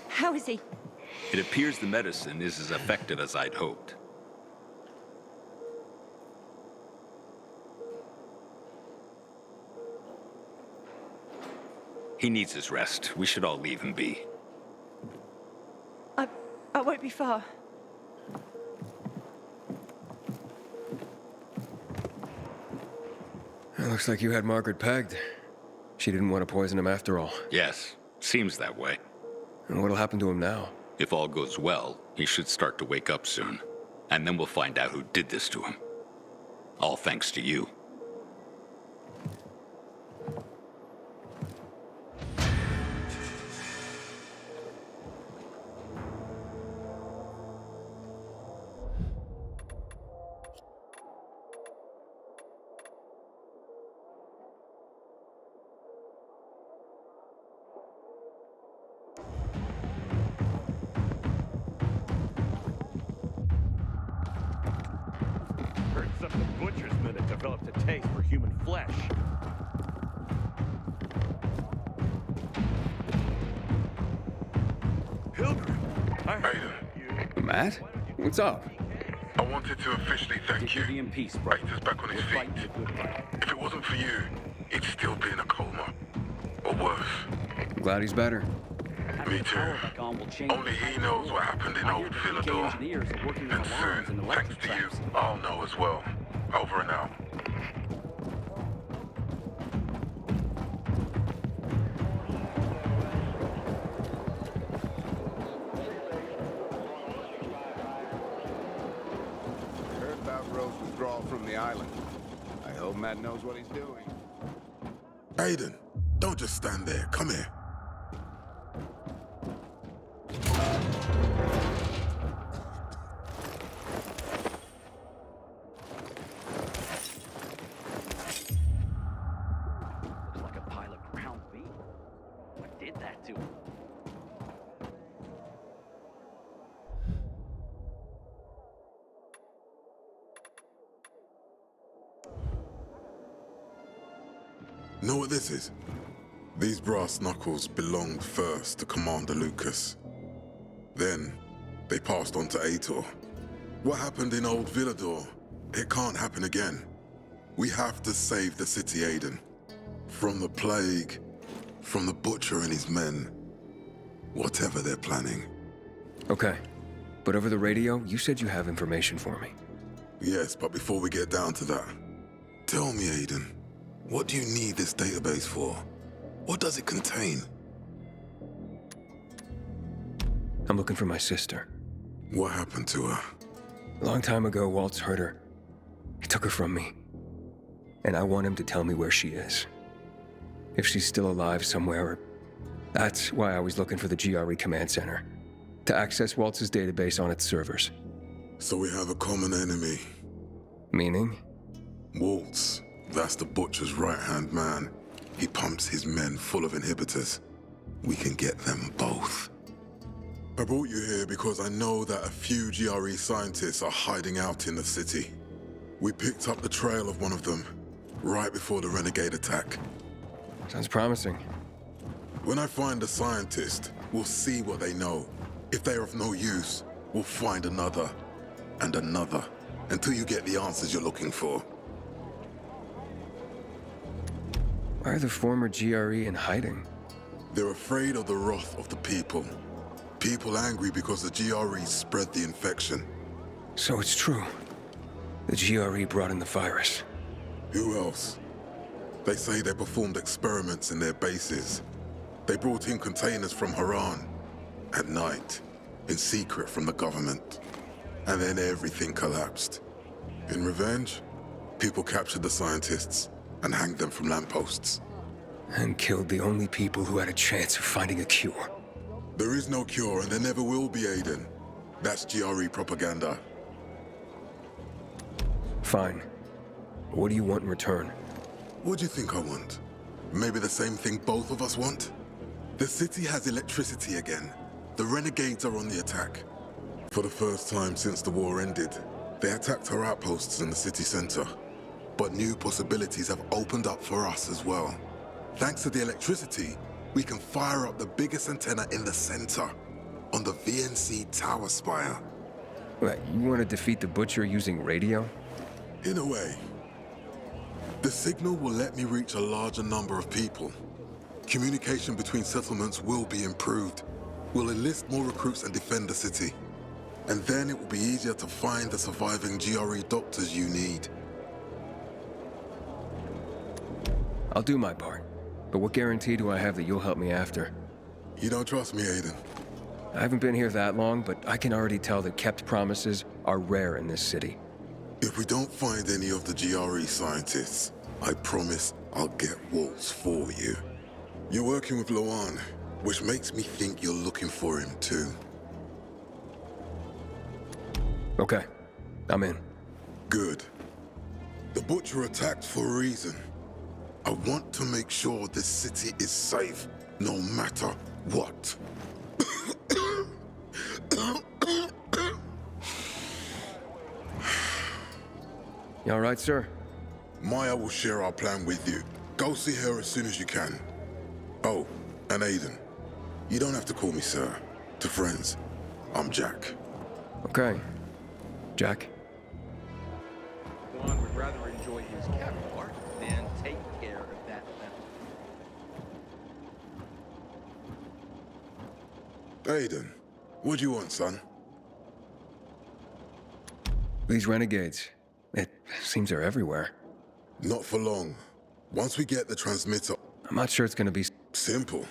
How is he? It appears the medicine is as effective as I'd hoped. He needs his rest. We should all leave him be. I won't be far. It looks like you had Margaret pegged. She didn't want to poison him after all. Yes, seems that way. And what'll happen to him now? If all goes well, he should start to wake up soon. And then we'll find out who did this to him. All thanks to you. Heard some of the butcher's men have developed a taste for human flesh. Pilgrim, I heard you. Matt? What's up? I wanted to officially thank you. in peace, Aiden's back on his feet. If it wasn't for you, he'd still be in a coma. Or worse. I'm glad he's better. Me too. Only he knows what happened in old Villador. And soon, thanks to you, I'll know as well. Over and out. Heard about Rose's withdrawal from the island. I hope Matt knows what he's doing. Aiden, don't just stand there. Come here. Looks like a pile of ground beef. What did that to him? Know what this is? These brass knuckles belonged first to Commander Lucas. Then, they passed on to Aitor. What happened in old Villador, it can't happen again. We have to save the city, Aiden. From the plague, from the Butcher and his men. Whatever they're planning. Okay. But over the radio, you said you have information for me. Yes, but before we get down to that, tell me, Aiden, what do you need this database for? What does it contain? I'm looking for my sister. What happened to her? A long time ago, Waltz hurt her. He took her from me. And I want him to tell me where she is. If she's still alive somewhere. That's why I was looking for the GRE command center. To access Waltz's database on its servers. So we have a common enemy. Meaning? Waltz. That's the Butcher's right-hand man. He pumps his men full of inhibitors. We can get them both. I brought you here because I know that a few GRE scientists are hiding out in the city. We picked up the trail of one of them, right before the Renegade attack. Sounds promising. When I find a scientist, we'll see what they know. If they're of no use, we'll find another, and another, until you get the answers you're looking for. Why are the former GRE in hiding? They're afraid of the wrath of the people. People angry because the GRE spread the infection. So it's true. The GRE brought in the virus. Who else? They say they performed experiments in their bases. They brought in containers from Haran. At night. In secret from the government. And then everything collapsed. In revenge, people captured the scientists and hanged them from lampposts. And killed the only people who had a chance of finding a cure. There is no cure, and there never will be, Aiden. That's GRE propaganda. Fine. What do you want in return? What do you think I want? Maybe the same thing both of us want? The city has electricity again. The Renegades are on the attack. For the first time since the war ended, they attacked our outposts in the city center. But new possibilities have opened up for us as well. Thanks to the electricity, we can fire up the biggest antenna in the center, on the VNC tower spire. What, you want to defeat the Butcher using radio? In a way. The signal will let me reach a larger number of people. Communication between settlements will be improved. We'll enlist more recruits and defend the city. And then it will be easier to find the surviving GRE doctors you need. I'll do my part. But what guarantee do I have that you'll help me after? You don't trust me, Aiden? I haven't been here that long, but I can already tell that kept promises are rare in this city. If we don't find any of the GRE scientists, I promise I'll get Waltz for you. You're working with Loan, which makes me think you're looking for him too. Okay, I'm in. Good. The Butcher attacked for a reason. I want to make sure this city is safe, no matter what. You all right, sir? Maya will share our plan with you. Go see her as soon as you can. Oh, and Aiden, you don't have to call me sir. To friends, I'm Jack. Okay. Jack? Juan would rather enjoy his caviar than take care of that lemon. Aiden, what do you want, son? These renegades. It seems they're everywhere. Not for long. Once we get the transmitter... I'm not sure it's gonna be... Simple.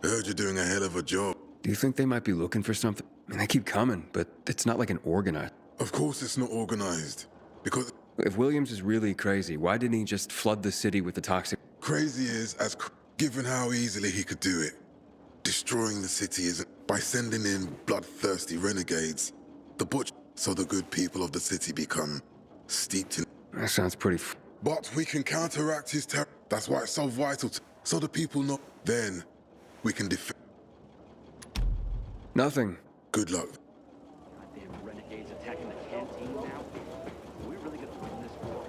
Heard you're doing a hell of a job. Do you think they might be looking for something? I mean, they keep coming, but it's not like an organized... Of course it's not organized. Because... If Williams is really crazy, why didn't he just flood the city with the toxic... Crazy is given how easily he could do it. Destroying the city isn't... By sending in bloodthirsty renegades, the Butcher... So the good people of the city become... steeped in... That sounds pretty... But we can counteract his terror. That's why it's so vital so the people know. Then, we can defend... Nothing. Good luck. Goddamn renegades attacking the canteen now. Are we really gonna win this war?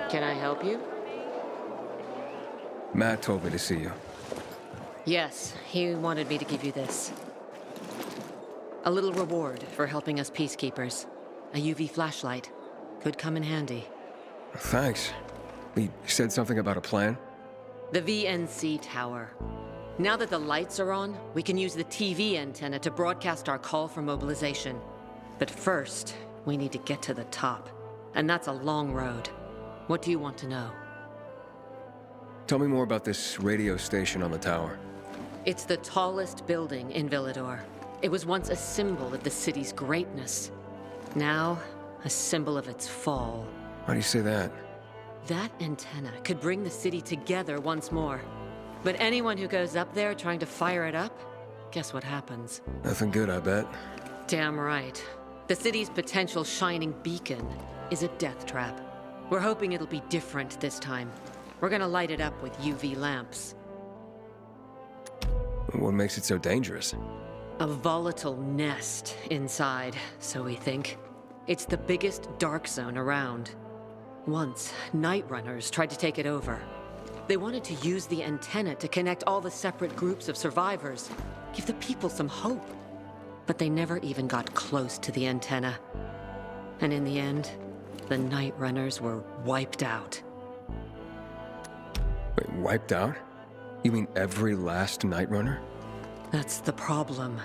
Can I help you? Matt told me to see you. Yes, he wanted me to give you this. A little reward for helping us peacekeepers. A UV flashlight. Could come in handy. Thanks. He said something about a plan? The VNC tower. Now that the lights are on, we can use the TV antenna to broadcast our call for mobilization. But first, we need to get to the top. And that's a long road. What do you want to know? Tell me more about this radio station on the tower. It's the tallest building in Villador. It was once a symbol of the city's greatness. Now, a symbol of its fall. Why do you say that? That antenna could bring the city together once more. But anyone who goes up there trying to fire it up, guess what happens? Nothing good, I bet. Damn right. The city's potential shining beacon is a death trap. We're hoping it'll be different this time. We're gonna light it up with UV lamps. What makes it so dangerous? A volatile nest inside, so we think. It's the biggest dark zone around. Once, night runners tried to take it over. They wanted to use the antenna to connect all the separate groups of survivors, give the people some hope. But they never even got close to the antenna. And in the end, the night runners were wiped out. Wait, wiped out? You mean every last night runner? That's the problem.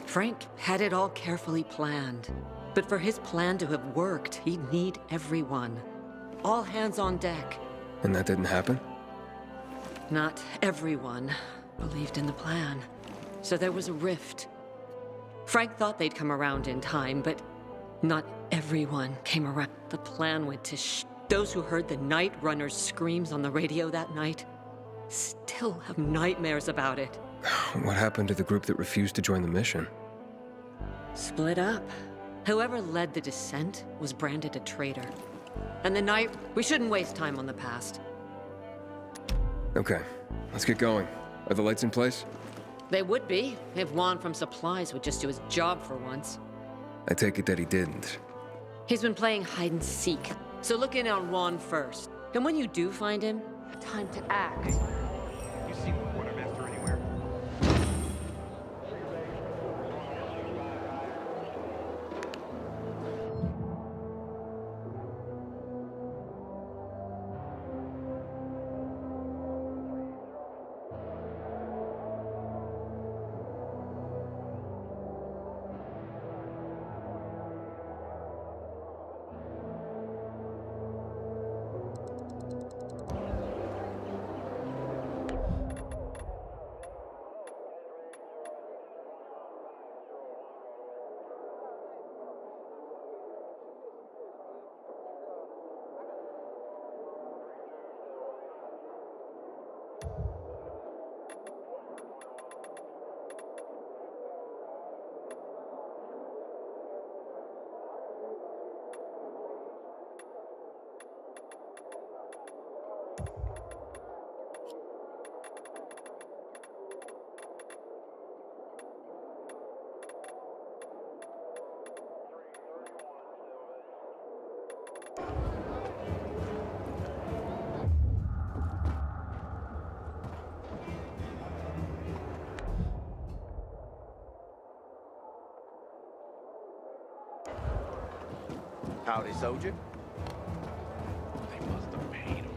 Frank had it all carefully planned. But for his plan to have worked, he'd need everyone. All hands on deck. And that didn't happen? Not everyone believed in the plan. So there was a rift. Frank thought they'd come around in time, but not everyone came around. The plan went to Those who heard the Night Runner's screams on the radio that night still have nightmares about it. What happened to the group that refused to join the mission? Split up. Whoever led the descent was branded a traitor. And we shouldn't waste time on the past. Okay, let's get going. Are the lights in place? They would be, if Juan from Supplies would just do his job for once. I take it that he didn't. He's been playing hide and seek, so look in on Juan first. And when you do find him, time to act. You see Quartermaster anywhere? Howdy, soldier. They must have paid him.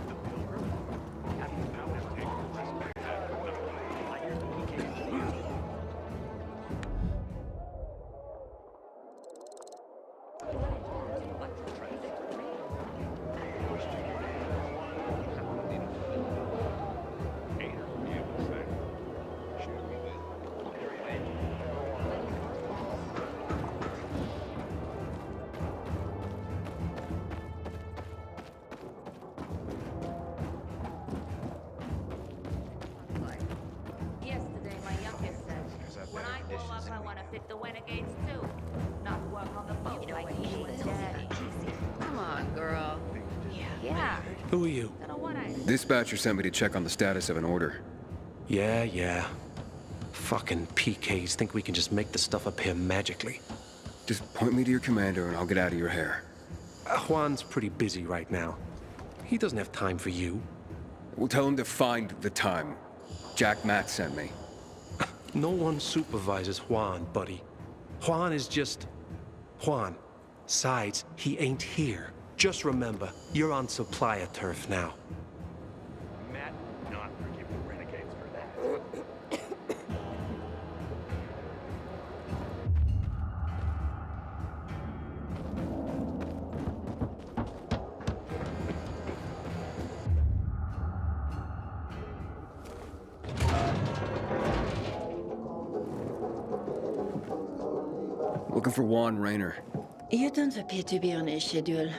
The Pilgrim? Have you found his paperwork? Yesterday, my youngest said, when I grow up, I want to fit the renegades too. Not work on the boat like you and Daddy. Come on, girl. Yeah. Who are you? Dispatcher sent me to check on the status of an order. Yeah. Fucking PKs think we can just make the stuff appear magically. Just point me to your commander and I'll get out of your hair. Juan's pretty busy right now. He doesn't have time for you. We'll tell him to find the time. Jack Matt sent me. No one supervises Juan, buddy. Juan is just Juan. Besides, he ain't here. Just remember, you're on supplier turf now. Matt would not forgive the renegades for that. Looking for Juan Rayner. You don't appear to be on a schedule.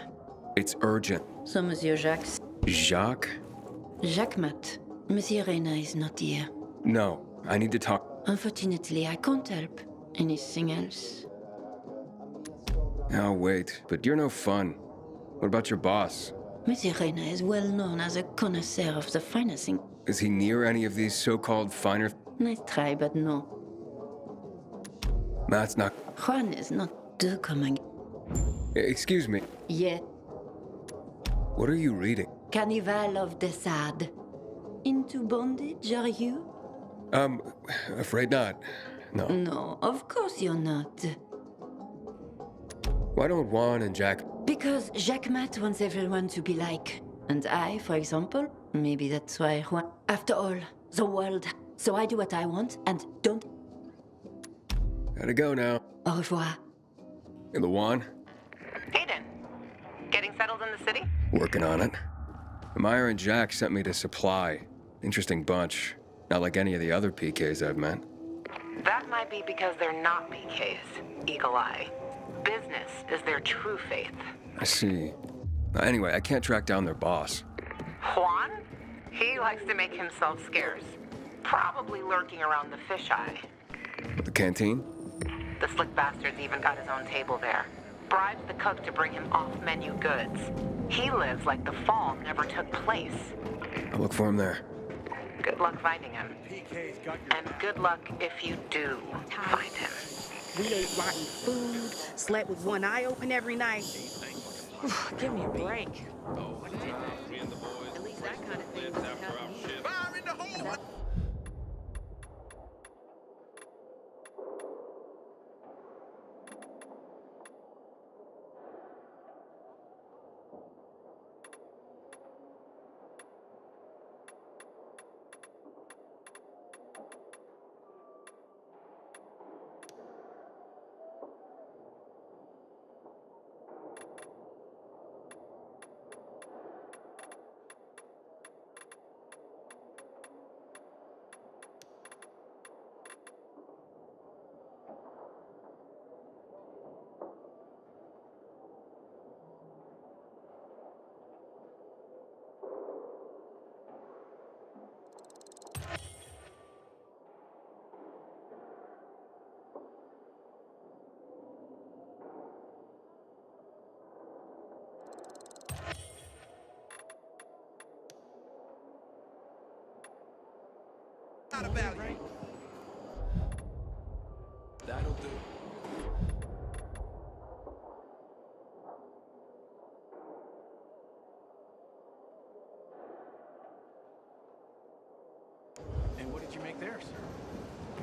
It's urgent. So, Monsieur Jacques? Jacques? Jacques Mat. Monsieur Reyna is not here. No, I need to talk. Unfortunately, I can't help. Anything else? Oh, wait, but you're no fun. What about your boss? Monsieur Reyna is well known as a connoisseur of the financing. Is he near any of these so-called finer... Nice try, but no. Matt's not... Juan is not too coming. Excuse me. Yeah. What are you reading? Carnival of the Sad. Into bondage, are you? Afraid not. No. No, of course you're not. Why don't Juan and Jack... Because Jacques Mat wants everyone to be like. And I, for example, maybe that's why Juan... After all, the world. So I do what I want, and don't... Gotta go now. Au revoir. In the Juan? Hayden, getting settled in the city? Working on it. Meyer and Jack sent me to supply. Interesting bunch. Not like any of the other PKs I've met. That might be because they're not PKs, Eagle Eye. Business is their true faith. I see. Anyway, I can't track down their boss. Juan? He likes to make himself scarce. Probably lurking around the fisheye. The canteen? The slick bastard's even got his own table there. Bribes the cook to bring him off-menu goods. He lives like the fall never took place. I'll look for him there. Good luck finding him. And good luck if you do find him. We ate rotten food, slept with one eye open every night. Give me a break. At least that kind of thing doesn't happen here. Fire in the hole! About it. That'll do. And what did you make there, sir?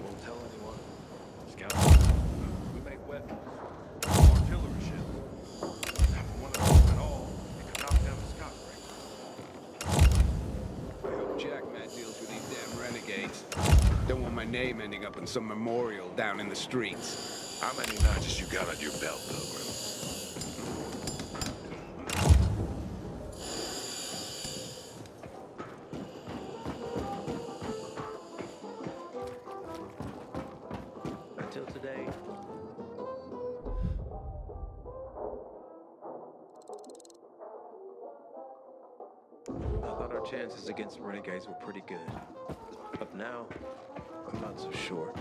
Won't tell anyone. Scout. We make weapons. Artillery ships. Have one of them at all. It could knock down the Scott break. I hope Jack Matt deals with these damn renegades. Don't want my name ending up in some memorial down in the streets. How many notches you got on your belt, Pilgrim? Until today. I thought our chances against renegades were pretty good. But now, I'm not so sure.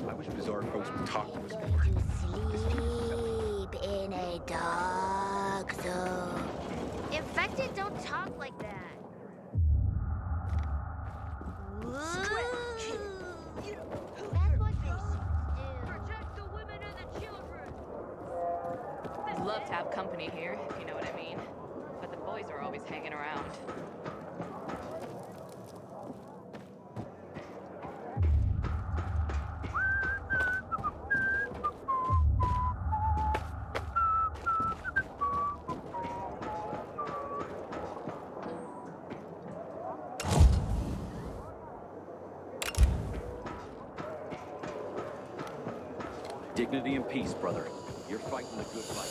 I wish Bizarre folks would talk to us more. Sleep in a dark talk like that? That's what basics do. Protect the women and the children. I'd love to have company here, if you know what I mean. But the boys are always hanging around. Dignity and peace, brother. You're fighting the good fight.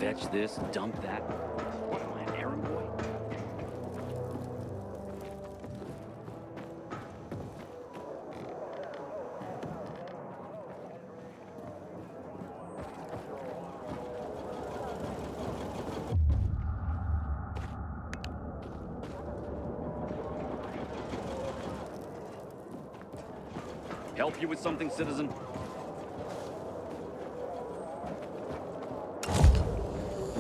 Fetch this, dump that. What am I, an errand boy? Help you with something, citizen?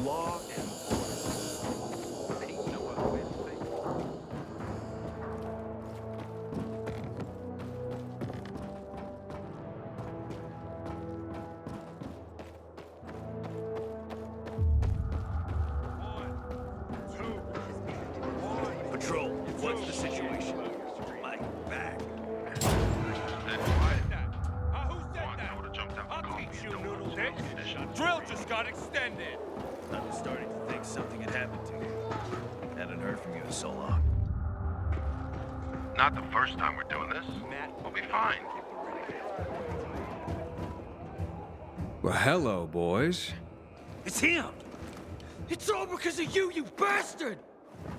Law and order. Ain't no other way to say it. Patrol, what's the situation? My back. Drill just got extended. I was starting to think something had happened to you. Hadn't heard from you in so long. Not the first time we're doing this. We'll be fine. Well, hello, boys. It's him. It's all because of you, you bastard.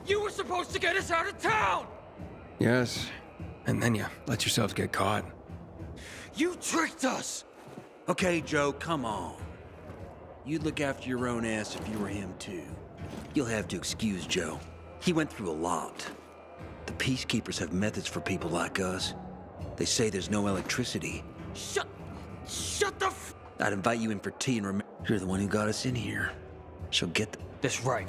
You were supposed to get us out of town. Yes, and then you let yourselves get caught. You tricked us. Okay, Joe, come on. You'd look after your own ass if you were him, too. You'll have to excuse Joe. He went through a lot. The Peacekeepers have methods for people like us. They say there's no electricity. Shut the f... I'd invite you in for tea and remember, you're the one who got us in here. She'll get the... That's right.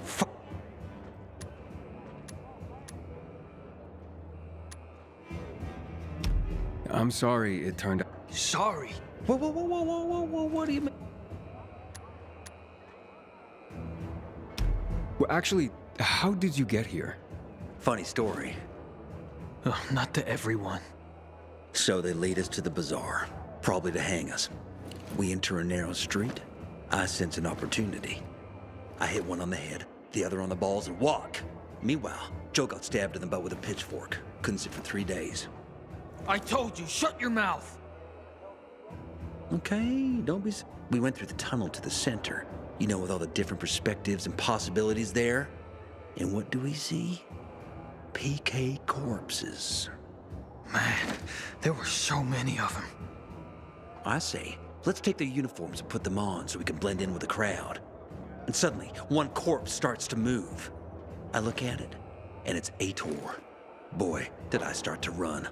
I'm sorry it turned out. Sorry? Whoa, what do you mean? Well, actually, how did you get here? Funny story. Not to everyone. So they lead us to the bazaar, probably to hang us. We enter a narrow street. I sense an opportunity. I hit one on the head, the other on the balls, and walk. Meanwhile, Joe got stabbed in the butt with a pitchfork. Couldn't sit for 3 days. I told you, shut your mouth. Okay, don't be... We went through the tunnel to the center. You know, with all the different perspectives and possibilities there. And what do we see? PK corpses. Man, there were so many of them. I say, let's take their uniforms and put them on so we can blend in with the crowd. And suddenly, one corpse starts to move. I look at it, and it's Ator. Boy, did I start to run.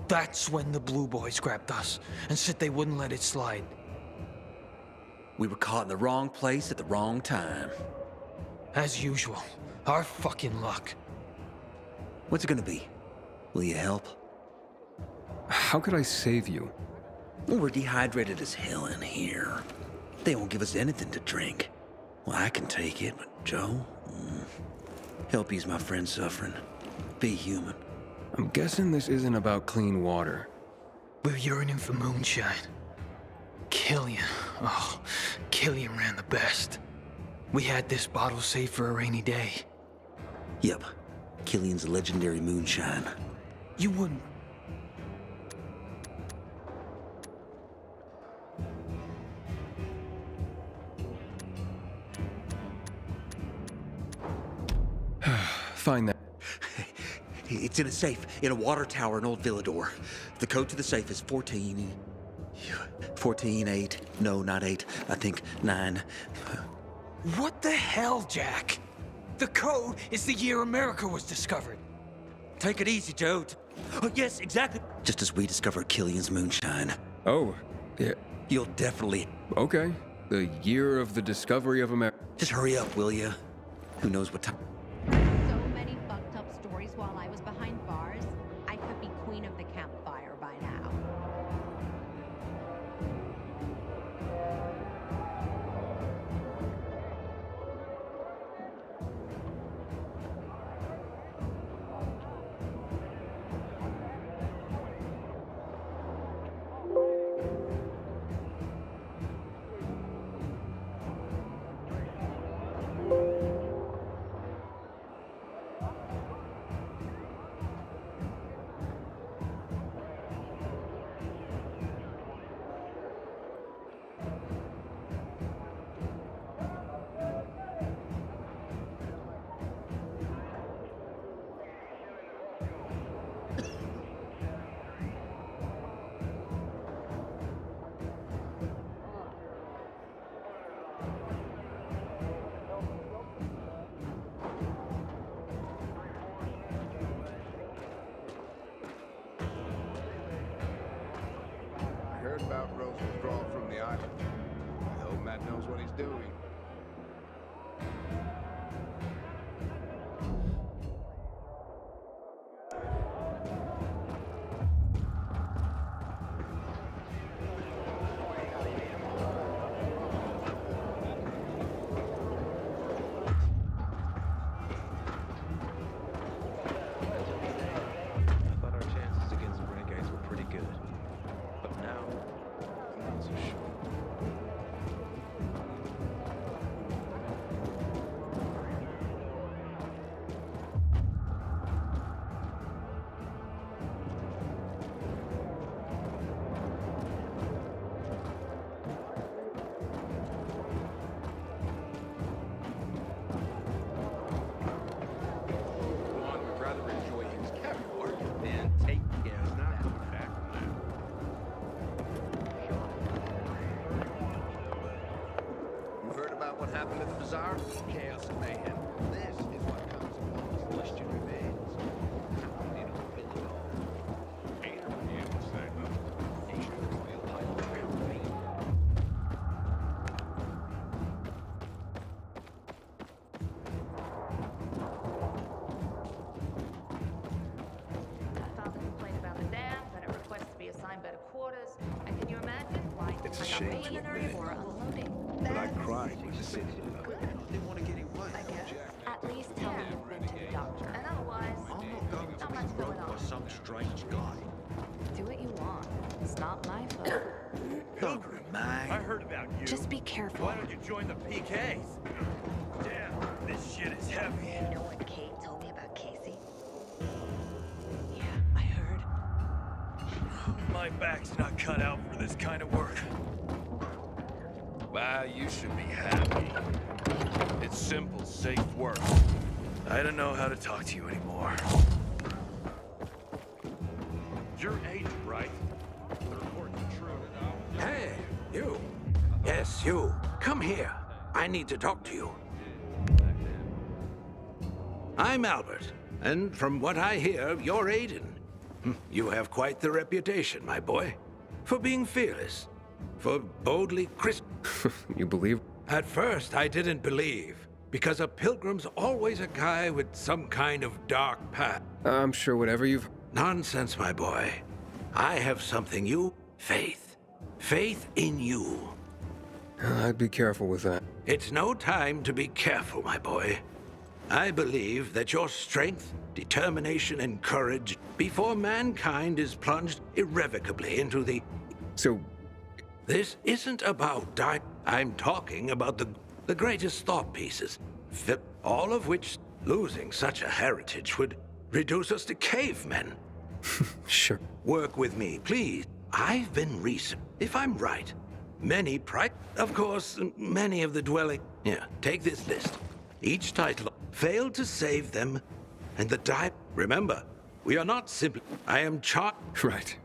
That's when the Blue Boys grabbed us and said they wouldn't let it slide. We were caught in the wrong place at the wrong time. As usual, our fucking luck. What's it gonna be? Will you help? How could I save you? Well, we're dehydrated as hell in here. They won't give us anything to drink. Well, I can take it, but Joe? Help ease my friend suffering. Be human. I'm guessing this isn't about clean water. We're yearning for moonshine. Killian. Oh, Killian ran the best. We had this bottle saved for a rainy day. Yep. Killian's legendary moonshine. You wouldn't. Find that. It's in a safe, in a water tower in Old Villador. The code to the safe is 14... 8. No, not 8. I think 9. What the hell, Jack? The code is the year America was discovered. Take it easy, Joe. Oh, yes, exactly. Just as we discovered Killian's moonshine. Oh, yeah. You'll definitely... Okay. The year of the discovery of America. Just hurry up, will ya? Who knows what time... So many fucked up stories while I was behind bars. I could be queen of the campfire by now. I heard about Rose's withdrawal from the island. I hope Matt knows what he's doing. I thought our chances against the Renegades were pretty good. But now, I'm not so sure. Juan would rather enjoy his caviar than take care of that. You heard about what happened at the bazaar? Chaos and mayhem. This is what comes upon us. The question remains. How did it fill it all? Ain't you say nothing. Ain't you feel like everything? I filed a complaint about the dams and a request to be assigned better quarters. And can you imagine why It's a I got shame to maintenance admit, or unloading? but I cried when the city Good. They want to get him right. I guess. At least tell me you've been to the doctor. And otherwise, I'm not going to not be much broke going by on. some strange guy. Do what you want. It's not my fault. Pilgrim, I heard about you. Just be careful. Why don't you join the PKs? Damn, this shit is heavy. You know what Kate told me about Casey? Yeah, I heard. My back's not cut out for this kind of work. Well, you should be happy. It's simple, safe work. I don't know how to talk to you anymore. You're agent, right? The reports are true. Hey, you. Yes, you. Come here. I need to talk to you. I'm Albert, and from what I hear, you're Aiden. You have quite the reputation, my boy, for being fearless, for boldly You believe? At first, I didn't believe, because a pilgrim's always a guy with some kind of dark past. I'm sure whatever you've... Nonsense, my boy. I have something you... Faith. Faith in you. I'd be careful with that. It's no time to be careful, my boy. I believe that your strength, determination, and courage before mankind is plunged irrevocably into the... So... This isn't about dying. I'm talking about the greatest thought pieces, all of which losing such a heritage would reduce us to cavemen. Sure. Work with me, please. I've been researching. If I'm right, many of course, many of the dwelling. Yeah, take this list. Each title failed to save them, and the Remember, we are not simply. I am Right.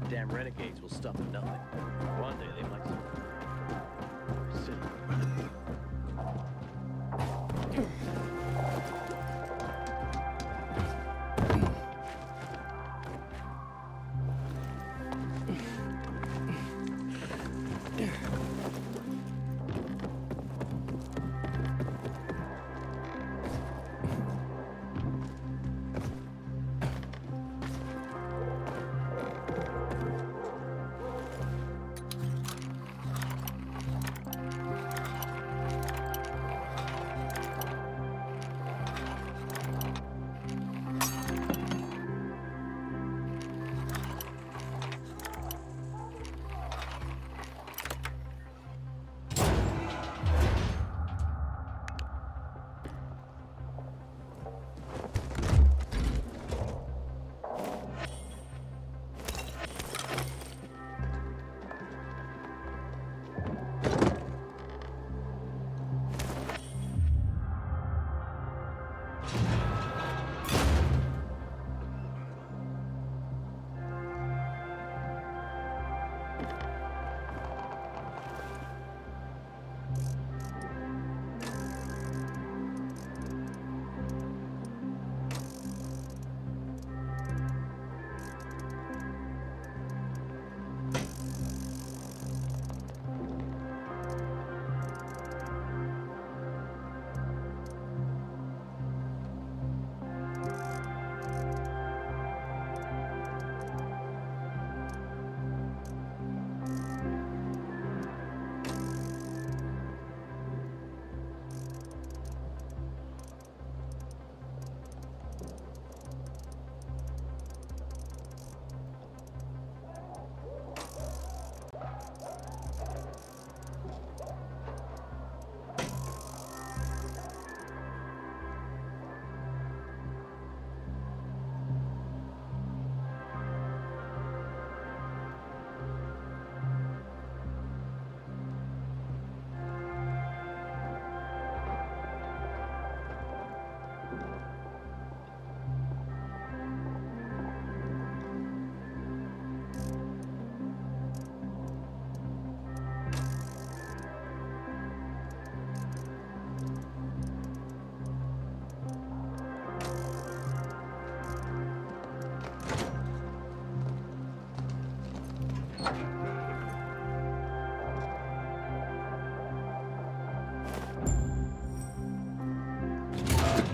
Damn renegades will stop at nothing. One day they might.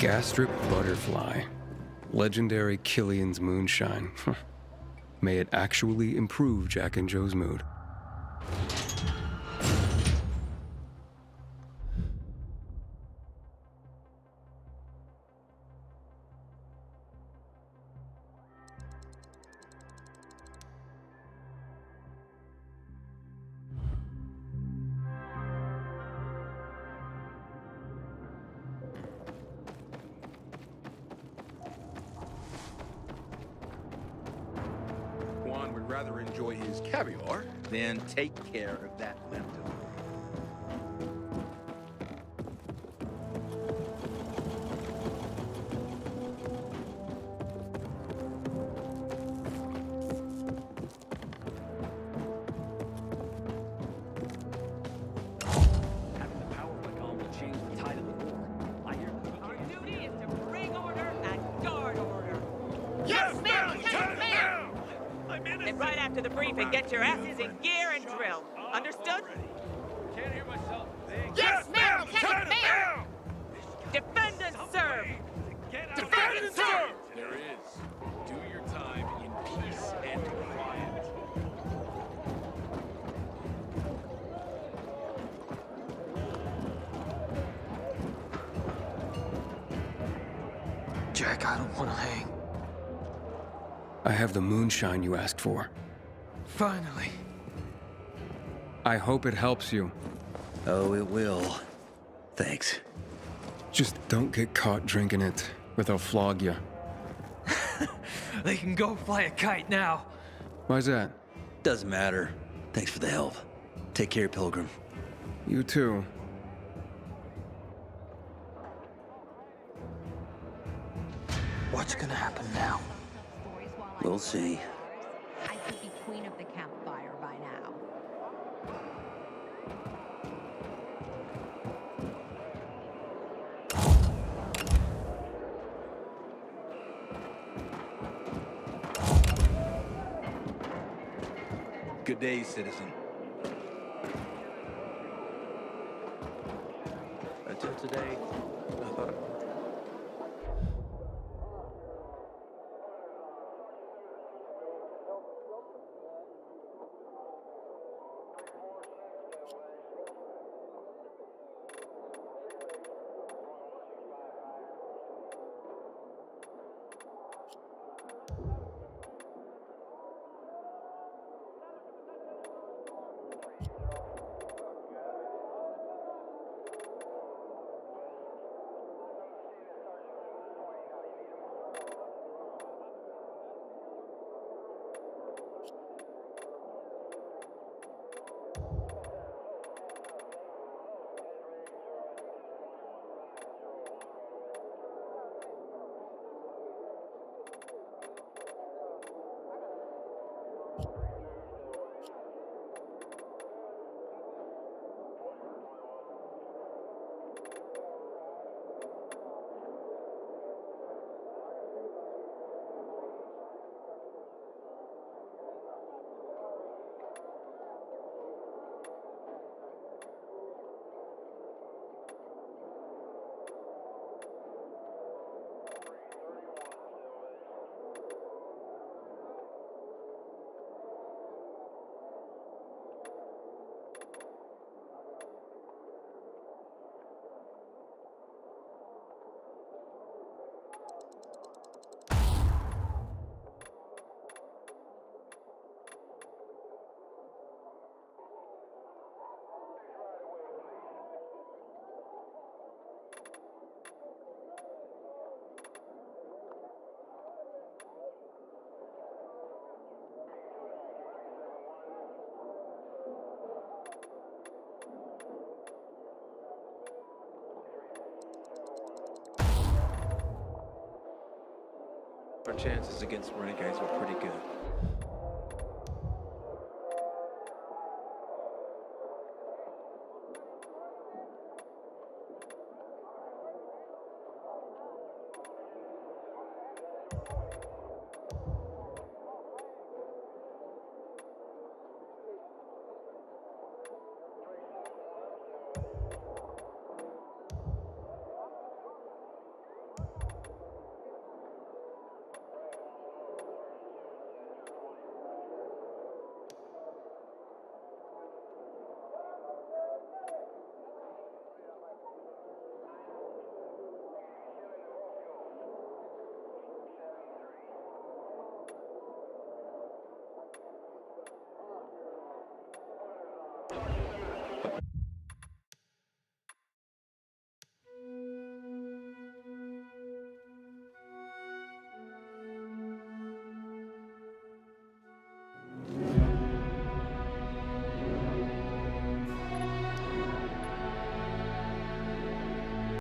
Gastric butterfly. Legendary Killian's moonshine. May it actually improve Jack and Joe's mood. Juan would rather enjoy his caviar than take care of that leftover. Having the power like on will change the tide of the war. I hear that Our duty is to bring order and guard order. Yes, ma'am, Lieutenant, ma'am! And right after the briefing, get your asses in gear and drill. Understood? Can't hear myself. Yes, ma'am, Lieutenant, ma'am! Defend and serve! Defend and serve! There is. Do your time in peace and quiet. Jack, I don't want to hang. I have the moonshine you asked for. Finally. I hope it helps you. Oh, it will. Thanks. Just don't get caught drinking it, or they'll flog you. They can go fly a kite now. Why's that? Doesn't matter. Thanks for the help. Take care, Pilgrim. You too. What's gonna happen now? We'll see. I could be queen of the campfire by now. Good day, citizen. until today, I thought. Our chances against renegades were pretty good.